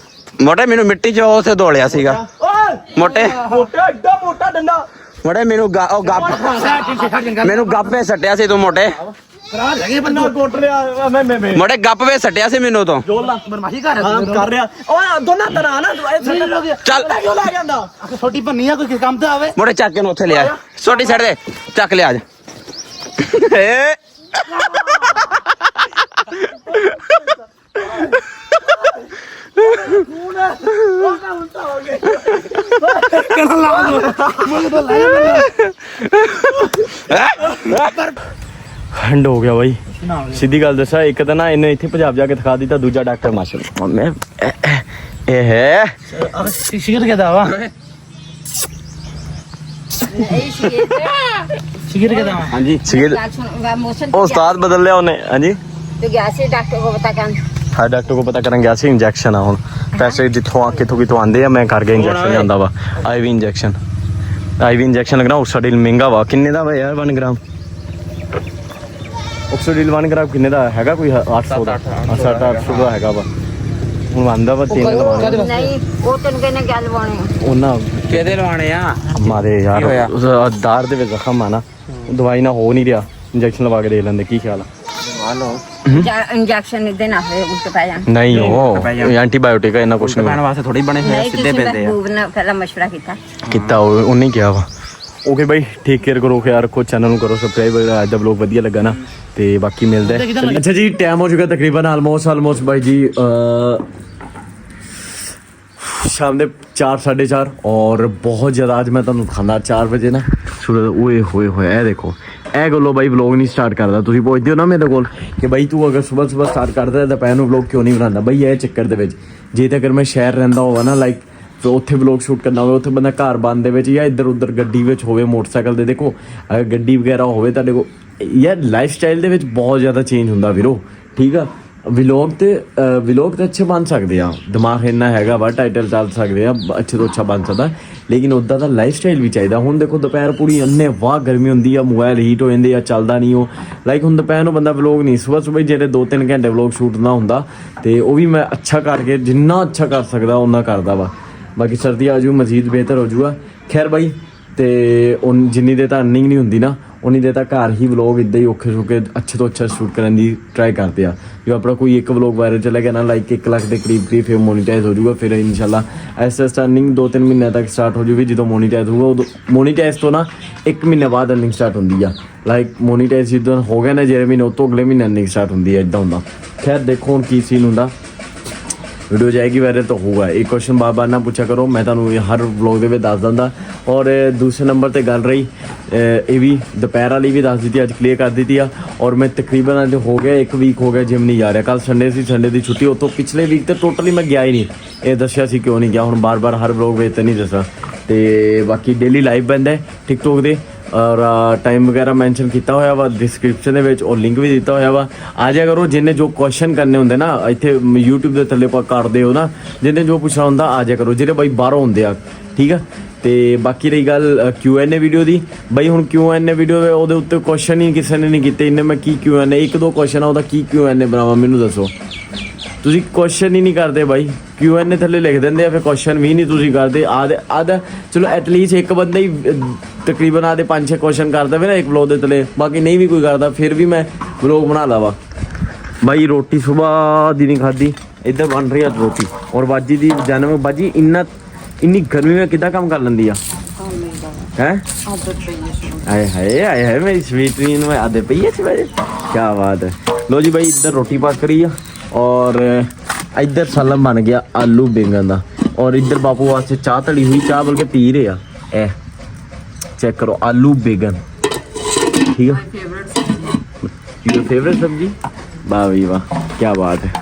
ਮੋਟੇ ਮੈਨੂੰ ਮਿੱਟੀ 'ਚ ਉਸੇ ਦੋਲਿਆ ਸੀਗਾ ਮੋਟੇ ਮੋਟਾ ਏਡਾ ਮੋਟਾ ਡੰਡਾ ਮੋਟੇ ਮੈਨੂੰ ਉਹ ਗੱਪ ਮੈਨੂੰ ਗੱਪੇ ਸੱਟਿਆ ਸੀ ਤੂੰ ਮੋਟੇ ਬੰਨਾ ਕੋਟ ਲਿਆ ਮੈਂ ਮੋਟੇ ਗੱਪ ਵੇ ਸੱਟਿਆ ਸੀ ਮੈਨੂੰ ਤੋਂ ਜੋਲਾ ਬਰਮਾਸ਼ੀ ਕਰ ਰਿਹਾ ਓਏ ਦੋਨਾਂ ਤਰ੍ਹਾਂ ਨਾ ਚੱਲ ਕਿਉਂ ਲੈ ਜਾਂਦਾ ਛੋਟੀ ਭੰਨੀ ਆ ਕੋਈ ਕੰਮ ਤੇ ਆਵੇ ਮੋਟੇ ਚੱਕ ਕੇ ਨੂੰ ਉੱਥੇ ਲਿਆ ਛੋਟੀ ਛੱਡ ਦੇ ਚੱਕ ਲਿਆ ਅੱਜ ਏ ਹੰਡ ਹੋ ਗਿਆ ਬਾਈ ਸਿੱਧੀ ਗੱਲ ਦੱਸਾਂ ਇੱਕ ਤਾਂ ਨਾ ਇਹਨੇ ਇੱਥੇ ਪੰਜਾਬ ਜਾ ਕੇ ਦਿਖਾ ਦਿੱਤਾ ਦੂਜਾ ਡਾਕਟਰ ਮਾਸ਼ਲ ਮੈਂ ਇਹ ਹੈ ਸਿਗਰਟ ਕੇ ਦਾਵਾ सिगरेट के दावा ਹਾਂਜੀ सिगरेट ਉਹ ਉਸਤਾਦ ਬਦਲ ਲਿਆ ਉਹਨੇ ਹਾਂਜੀ तो गया से डॉक्टर को बता कर ਹਾਂ ਡਾਕਟਰ ਕੋ ਪਤਾ ਕਰਨ ਗਿਆ ਸੀ ਇੰਜੈਕਸ਼ਨ ਆ ਹੁਣ ਪੈਸੇ ਜਿੱਥੋਂ ਆ ਕਿਥੋਂ ਆਂਦੇ ਆ ਮੈਂ ਕਰ ਗਿਆ ਇੰਜੈਕਸ਼ਨ ਜਾਂਦਾ ਵਾ ਆਈਵੀ ਇੰਜੈਕਸ਼ਨ ਲੱਗਣਾ ਆਕਸੀਡੀਲ ਮਹਿੰਗਾ ਵਾ ਕਿੰਨੇ ਦਾ ਵਾ ਯਾਰ 1 ਗ੍ਰਾਮ ਆਕਸੀਡੀਲ 1 ਗ੍ਰਾਮ ਕਿੰਨੇ ਦਾ ਹੈਗਾ ਕੋਈ 800 ਦਾ 800 ਦਾ ਹੈਗਾ ਵਾ ਹੁਣ ਆਂਦਾ ਵਾ 3 ਲਵਾਉਣਾ नहीं वो तन कहने क्या लवाने ਉਹਨਾਂ ਕਿਹਦੇ ਲਵਾਣੇ ਆ ਮਾਰੇ ਯਾਰ ਉਸ ਦਾਰ ਦੇ ਵਿੱਚ ਜ਼ਖਮ ਆ ਨਾ ਦਵਾਈ ਨਾ ਹੋ ਨਹੀਂ ਰਿਹਾ ਇੰਜੈਕਸ਼ਨ ਲਵਾ ਕੇ ਦੇ ਲੈਂਦੇ ਕੀ ਖਿਆਲ ਆ इंजेक्शन इधर ना है उसके पाया ਨਹੀਂ ਉਹ ਐਂਟੀਬਾਇਓਟਿਕ ਇਹਨਾਂ ਕੁਛ ਪੈਣ ਨਹੀਂ ਵਾਸਤੇ ਥੋੜੀ ਬਣੇ ਹੋਏ नहीं ਸਿੱਧੇ किसी ਪੈਂਦੇ ਆ महबूब ने पहला मशवरा किया ਕੀਤਾ ਉਹਨੇ ਕਿਹਾ ਵਾ ਓਕੇ ਬਾਈ ਟੇਕ ਕੇਅਰ ਕਰੋ ਖਿਆਲ ਰੱਖੋ ਚੈਨਲ ਨੂੰ ਕਰੋ ਸਬਸਕ੍ਰਾਈਬ ਅੱਜ ਦਾ ਵਲੌਗ ਵਧੀਆ ਲੱਗਾ ਨਾ ਤੇ ਬਾਕੀ ਮਿਲਦੇ ਅੱਛਾ ਜੀ ਟਾਈਮ ਹੋ ਚੁੱਕਾ ਤਕਰੀਬਨ ਆਲਮੋਸਟ ਬਾਈ ਜੀ ਸ਼ਾਮ ਦੇ 4:30 ਔਰ ਬਹੁਤ ਜ਼ਿਆਦਾ ਅੱਜ ਮੈਂ ਤੁਹਾਨੂੰ ਖਾਂਦਾ 4 ਵਜੇ ਨਾ ਓਏ ਹੋਏ ਇਹ ਦੇਖੋ ਇਹ ਗੱਲੋਂ ਬਾਈ ਵਲੌਗ ਨਹੀਂ ਸਟਾਰਟ ਕਰਦਾ ਤੁਸੀਂ ਪੁੱਛਦੇ ਹੋ ਨਾ ਮੇਰੇ ਕੋਲ ਕਿ ਬਾਈ ਤੂੰ ਅਗਰ ਸਵੇਰ ਸਟਾਰਟ ਕਰਦਾ ਤਾਂ ਦੁਪਹਿਰ ਨੂੰ ਵਲੌਗ ਕਿਉਂ ਨਹੀਂ ਬਣਾਉਂਦਾ ਬਾਈ ਇਹ ਚੱਕਰ ਦੇ ਵਿੱਚ ਜੇ ਤਾਂ ਅਗਰ ਮੈਂ ਸ਼ਹਿਰ ਰਹਿੰਦਾ ਹੋਵਾਂ ਨਾ ਲਾਈਕ ਉੱਥੇ ਵਲੌਗ ਸ਼ੂਟ ਕਰਨਾ ਹੋਵੇ ਉੱਥੇ ਬੰਦਾ ਘਰ ਬੰਦ ਦੇ ਵਿੱਚ ਜਾਂ ਇੱਧਰ ਉੱਧਰ ਗੱਡੀ ਵਿੱਚ ਹੋਵੇ ਮੋਟਰਸਾਈਕਲ ਦੇ ਦੇਖੋ ਅਗਰ ਗੱਡੀ ਵਗੈਰਾ ਹੋਵੇ ਤੁਹਾਡੇ ਕੋਲ ਯਾਰ ਲਾਈਫ ਸਟਾਈਲ ਦੇ ਵਿੱਚ ਬਹੁਤ ਜ਼ਿਆਦਾ ਚੇਂਜ ਹੁੰਦਾ ਵੀਰੋ ਠੀਕ ਆ ਵਲੌਗ ਤੇ ਅੱਛੇ ਬਣ ਸਕਦੇ ਆ ਦਿਮਾਗ ਇੰਨਾ ਹੈਗਾ ਵਾ ਟਾਈਟਲ ਚੱਲ ਸਕਦੇ ਆ ਅੱਛੇ ਤੋਂ ਅੱਛਾ ਬਣ ਸਕਦਾ ਲੇਕਿਨ ਉੱਦਾਂ ਦਾ ਲਾਈਫ ਸਟਾਈਲ ਵੀ ਚਾਹੀਦਾ ਹੁਣ ਦੇਖੋ ਦੁਪਹਿਰ ਪੂਰੀ ਅੰਨੇ ਵਾਹ ਗਰਮੀ ਹੁੰਦੀ ਆ ਮੋਬਾਈਲ ਹੀਟ ਹੋ ਜਾਂਦੇ ਆ ਚੱਲਦਾ ਨਹੀਂ ਉਹ ਲਾਈਕ ਹੁਣ ਦੁਪਹਿਰ ਨੂੰ ਬੰਦਾ ਵਲੌਗ ਨਹੀਂ ਸਵੇਰ ਜਿਹੜੇ 2-3 ਘੰਟੇ ਵਲੌਗ ਸ਼ੂਟ ਨਾ ਹੁੰਦਾ ਤੇ ਉਹ ਵੀ ਮੈਂ ਅੱਛਾ ਕਰਕੇ ਜਿੰਨਾ ਅੱਛਾ ਕਰ ਸਕਦਾ ਉਹਨਾਂ ਕਰਦਾ ਵਾ ਬਾਕੀ ਸਰਦੀ ਆ ਜੂ ਮਜ਼ੀਦ ਬਿਹਤਰ ਹੋ ਜੂਗਾ ਖੈਰ ਬਾਈ ਤੇ ਜਿੰਨੀ ਦੇਰ ਤਾਂ ਅਰਨਿੰਗ ਨਹੀਂ ਹੁੰਦੀ ਨਾ ਉਨੀ ਦੇਰ ਤੱਕ ਘਰ ਹੀ ਵਲੌਗ ਇੱਦਾਂ ਹੀ ਔਖੇ ਸੌਖੇ ਅੱਛੇ ਤੋਂ ਅੱਛਾ ਸ਼ੂਟ ਕਰਨ ਦੀ ਟਰਾਈ ਕਰਦੇ ਆ ਜੋ ਆਪਣਾ ਕੋਈ ਇੱਕ ਵਲੌਗ ਵਾਇਰਲ ਚਲਾ ਗਿਆ ਨਾ ਲਾਈਕ 1 ਲੱਖ ਦੇ ਕਰੀਬ ਫਿਰ ਮੋਨੀਟਾਈਜ਼ ਹੋ ਜਾਊਗਾ ਫਿਰ ਇਨਸ਼ਾਅੱਲਾ ਐਸਾ ਅਰਨਿੰਗ 2-3 ਮਹੀਨਿਆਂ ਤੱਕ ਸਟਾਰਟ ਹੋ ਜੂਗੀ ਜਦੋਂ ਮੋਨੀਟਾਈਜ਼ ਹੋਊਗਾ ਉਦੋਂ ਮੋਨੀਟਾਈਜ਼ ਤੋਂ ਨਾ 1 ਮਹੀਨੇ ਬਾਅਦ ਅਰਨਿੰਗ ਸਟਾਰਟ ਹੁੰਦੀ ਆ ਲਾਈਕ ਮੋਨੀਟਾਈਜ਼ ਜਦੋਂ ਹੋ ਗਿਆ ਨਾ ਜਿਹੜੇ ਮਹੀਨੇ ਉਹ ਤੋਂ ਅਗਲੇ ਮਹੀਨੇ ਅਰਨਿੰਗ ਸਟਾਰਟ ਹੁੰਦੀ ਆ ਇੱਦਾਂ ਹੁੰਦਾ ਖੈਰ ਦੇਖੋ ਹੁਣ ਕੀ ਸੀਨ ਹੁੰਦਾ ਵੀਡੀਓ ਜਾਏਗੀ ਵਾਇਰਲ ਤਾਂ ਹੋਊਗਾ ਇਹ ਕੁਐਸਚਨ ਬਾਰ ਨਾ ਪੁੱਛਿਆ ਕਰੋ ਮੈਂ ਤੁਹਾਨੂੰ ਹਰ ਵਲੌਗ ਦੇ ਵਿੱਚ ਦੱਸ ਦਿੰਦਾ ਔਰ ਦੂਸਰੇ ਨੰਬਰ ਤੇ ਗੱਲ ਰਹੀ ਇਹ ਵੀ ਦੁਪਹਿਰ ਵਾਲੀ ਵੀ ਦੱਸ ਦਿੱਤੀ ਅੱਜ ਕਲੀਅਰ ਕਰ ਦਿੱਤੀ ਆ ਔਰ ਮੈਂ ਤਕਰੀਬਨ ਅੱਜ ਹੋ ਗਿਆ 1 ਵੀਕ ਹੋ ਗਿਆ ਜਿਮ ਨਹੀਂ ਜਾ ਰਿਹਾ ਕੱਲ ਸੰਡੇ ਸੀ ਸੰਡੇ ਦੀ ਛੁੱਟੀ ਉਹ ਤੋਂ ਪਿਛਲੇ ਵੀਕ ਤੇ ਟੋਟਲੀ ਮੈਂ ਗਿਆ ਹੀ ਨਹੀਂ ਇਹ ਦੱਸਿਆ ਸੀ ਕਿਉਂ ਨਹੀਂ ਗਿਆ ਹੁਣ ਬਾਰ ਹਰ ਵਲੌਗ ਵਿੱਚ ਤਾਂ ਨਹੀਂ ਦੱਸਾਂ ਤੇ ਬਾਕੀ ਡੇਲੀ ਲਾਈਵ ਬੰਦਾ ਹੈ ਟਿਕਟੋਕ ਦੇ ਔਰ ਟਾਈਮ ਵਗੈਰਾ ਮੈਂਸ਼ਨ ਕੀਤਾ ਹੋਇਆ ਵਾ ਡਿਸਕ੍ਰਿਪਸ਼ਨ ਦੇ ਵਿੱਚ ਔਰ ਲਿੰਕ ਵੀ ਦਿੱਤਾ ਹੋਇਆ ਵਾ ਆ ਜਾਇਆ ਕਰੋ ਜਿਹਨੇ ਜੋ ਕੁਐਸਚਨ ਕਰਨੇ ਹੁੰਦੇ ਨਾ ਇੱਥੇ YouTube ਦੇ ਥੱਲੇ ਪਾ ਕਰਦੇ ਹੋ ਨਾ ਜਿਹਨੇ ਜੋ ਪੁੱਛਣਾ ਹੁੰਦਾ ਆ ਜਾਇਆ ਕਰੋ ਜਿਹੜੇ ਬਾਈ ਬਾਹਰੋਂ ਹੁੰਦੇ ਆ ਠੀਕ ਆ ਤੇ ਬਾਕੀ ਰਹੀ ਗੱਲ Q&A ਵੀਡੀਓ ਦੀ ਬਾਈ ਹੁਣ Q&A ਵੀਡੀਓ ਉਹਦੇ ਉੱਤੇ ਕੁਐਸਚਨ ਹੀ ਕਿਸੇ ਨੇ ਨਹੀਂ ਕੀਤੇ ਇੰਨੇ ਮੈਂ ਕੀ Q&A 1-2 ਕੁਐਸਚਨ ਆ ਉਹਦਾ ਕੀ Q&A ਬਣਾਵਾਂ ਮੈਨੂੰ ਦੱਸੋ ਤੁਸੀਂ ਕੁਐਸਚਨ ਹੀ ਨਹੀਂ ਕਰਦੇ ਬਾਈ Q&A ਥੱਲੇ ਲਿਖ ਦਿੰਦੇ ਆ ਫਿਰ ਕੁਐਸਚਨ ਵੀ ਨਹੀਂ ਤੁਸੀਂ ਕਰਦੇ ਆਦ ਚਲੋ ਐਟਲੀਸਟ ਇੱਕ ਬੰਦਾ ਹੀ ਤਕਰੀਬਨ ਆਦੇ 5-6 ਕੁਐਸਚਨ ਕਰਦਾ ਵੇ ਨਾ ਇੱਕ ਵਲੌਗ ਦੇ ਥੱਲੇ ਬਾਕੀ ਨਹੀਂ ਵੀ ਕੋਈ ਕਰਦਾ ਫਿਰ ਵੀ ਮੈਂ ਵਲੌਗ ਬਣਾ ਲਵਾ ਬਾਈ ਰੋਟੀ ਸਵੇਰ ਦੀ ਨਹੀਂ ਖਾਧੀ ਇੱਧਰ ਬਣ ਰਹੀ ਆ ਰੋਟੀ ਔਰ ਬਾਜੀ ਦੀ ਜਨਮ ਬਾਜੀ ਇੰਨੀ ਗਰਮੀ ਵਿੱਚ ਕਿੱਦਾਂ ਕੰਮ ਕਰ ਲੈਂਦੀ ਆ ਹੈ ਆਏ ਹਾਏ ਮੇਰੀ ਸਵੀਟ ਰੀਨ में आधे पई है क्या बात है लो जी भाई इधर रोटी पक रही है और इधर सालन बन गया आलू बैंगन का और इधर बापू वास्ते चाह तली हुई चाह बल्कि पी रहे हैं चेक करो आलू बैंगन ठीक है योर फेवरेट सब्जी? वाह भाई वाह, क्या बात है।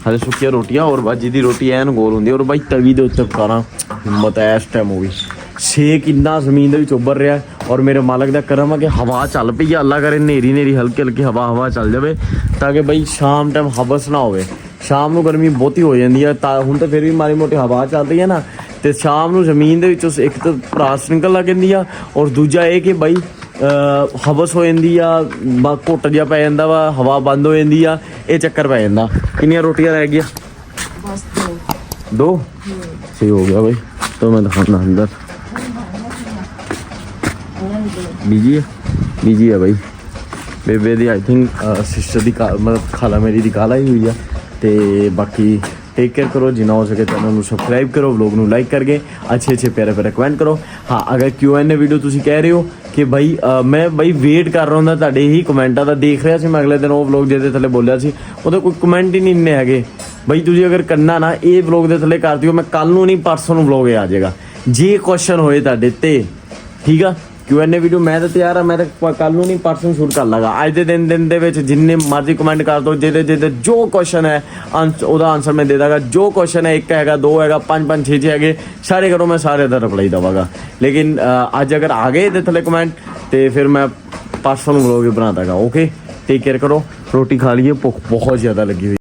हले सुक्कियां रोटियां और भाजी दी रोटी ਐਨ ਗੋਲ ਹੁੰਦੀ ਔਰ ਬਾਈ ਤਵੀ ਦੇ ਉੱਤੇ ਪਕਾਣਾ ਹਿੰਮਤ ਹੈ ਇਸ ਟਾਈਮ। ਉਹ ਵੀ ਛੇਕ ਇੰਨਾ ਜ਼ਮੀਨ ਦੇ ਵਿੱਚ ਉੱਭਰ ਰਿਹਾ ਔਰ ਮੇਰੇ ਮਾਲਕ ਦਾ ਕਰਮ ਹੈ ਕਿ ਹਵਾ ਚੱਲ ਪਈ ਆ। ਅੱਲਾ ਕਰੇ ਨੇਰੀ ਹਲਕੀ ਹਲਕੀ ਹਵਾ ਚੱਲ ਜਾਵੇ ਤਾਂ ਕਿ ਬਾਈ ਸ਼ਾਮ ਟਾਈਮ ਹਵਸ ਨਾ ਹੋਵੇ। ਸ਼ਾਮ ਨੂੰ ਗਰਮੀ ਬਹੁਤੀ ਹੋ ਜਾਂਦੀ ਹੈ ਤਾਂ ਹੁਣ ਤਾਂ ਫਿਰ ਵੀ ਮਾੜੀ ਮੋਟੀ ਹਵਾ ਚੱਲ ਰਹੀ ਹੈ ਨਾ, ਤੇ ਸ਼ਾਮ ਨੂੰ ਜ਼ਮੀਨ ਦੇ ਵਿੱਚੋਂ ਇੱਕ ਤਾਂ ਭੜਾਸ ਨਿਕਲ ਲੱਗ ਜਾਂਦੀ ਆ ਔਰ ਦੂਜਾ ਇਹ ਕਿ ਬਾਈ ਹਵਸ ਹੋ ਜਾਂਦੀ ਆ, ਘੁੱਟ ਜਿਹਾ ਪੈ ਜਾਂਦਾ ਵਾ, ਹਵਾ ਬੰਦ ਹੋ ਜਾਂਦੀ ਆ, ਇਹ ਚੱਕਰ ਪੈ ਜਾਂਦਾ। ਕਿੰਨੀਆਂ ਰੋਟੀਆਂ ਰਹਿ ਗਈਆਂ? ਬਸ दो सही हो गया भाई। तो मैं दिखाना अंदर बिजी है भाई। बेबे दी आई थिंक सिस्टर दी मतलब खाला मेरी दी काला ही हुई है। तो बाकी टेक केयर करो, जिन्ना हो सके चैनल ਨੂੰ ਸਬਸਕ੍ਰਾਈਬ ਕਰੋ, ਵਲੋਗ ਨੂੰ ਲਾਈਕ ਕਰਕੇ ਅੱਛੇ ਪਿਆਰੇ ਕਮੈਂਟ ਕਰੋ। ਹਾਂ ਅਗਰ Q&A ਵੀਡੀਓ ਤੁਸੀਂ ਕਹਿ ਰਹੇ ਹੋ ਕਿ ਭਾਈ ਮੈਂ ਭਾਈ ਵੇਟ ਕਰ ਰਿਹਾ ਹੁੰਦਾ ਤੁਹਾਡੇ ਹੀ ਕਮੈਂਟਾਂ ਦਾ। ਦੇਖ ਰਿਹਾ ਸੀ ਮੈਂ ਅਗਲੇ ਦਿਨ ਉਹ ਵਲੋਗ ਜਿਹਦੇ ਥੱਲੇ ਬੋਲਿਆ ਸੀ ਉਹਦੇ ਕੋਈ ਕਮੈਂਟ ਹੀ ਨਹੀਂ ਇੰਨੇ ਹੈਗੇ। ਭਾਈ ਤੁਸੀਂ ਅਗਰ ਕਰਨਾ ਨਾ ਇਹ ਵਲੋਗ ਦੇ ਥੱਲੇ ਕਰ ਦਿਓ, ਮੈਂ ਕੱਲ ਨੂੰ ਨਹੀਂ ਪਰਸੋਂ ਨੂੰ ਵਲੋਗ ਆ ਜਾਏਗਾ ਜੇ ਕੁਐਸਚਨ ਹੋਏ ਤੁਹਾਡੇ ਤੇ, ਠੀਕ ਆ। Q&A ਵੀਡੀਓ ਮੈਂ ਤਾਂ ਤਿਆਰ ਆ, ਮੈਂ ਤਾਂ ਕੱਲ ਨੂੰ ਨਹੀਂ ਪਰਸੋਂ ਸ਼ੂਟ ਕਰ ਲਾਂਗਾ। ਅੱਜ ਦੇ ਦਿਨ ਦੇ ਵਿੱਚ ਜਿੰਨੇ ਮਰਜ਼ੀ ਕਮੈਂਟ ਕਰ ਦਿਓ, ਜਿਹਦੇ ਜੋ ਕੁਐਸਚਨ ਹੈ ਉਹਦਾ ਆਨਸਰ ਮੈਂ ਦੇ ਦਾਂਗਾ। ਜੋ ਕੁਐਸਚਨ ਹੈ 1 ਹੈਗਾ 2 ਹੈਗਾ 5 6 ਹੈਗੇ ਸਾਰੇ ਕਰੋ, ਮੈਂ ਸਾਰੇ ਦਾ ਰਿਪਲਾਈ ਦੇਵਾਂਗਾ। ਲੇਕਿਨ ਅੱਜ ਅਗਰ ਆ ਗਏ ਇਹਦੇ ਥੱਲੇ ਕਮੈਂਟ ਤੇ ਫਿਰ ਮੈਂ ਪਰਸੋਂ ਨੂੰ ਵਲੋਗ ਬਣਾ ਦਾਂਗਾ। ਓਕੇ, ਟੇਕ ਕੇਅਰ ਕਰੋ, ਰੋਟੀ ਖਾ ਲਈਏ, ਭੁੱਖ ਬਹੁਤ ਜ਼ਿਆਦਾ ਲੱਗੀ ਹੋਈ।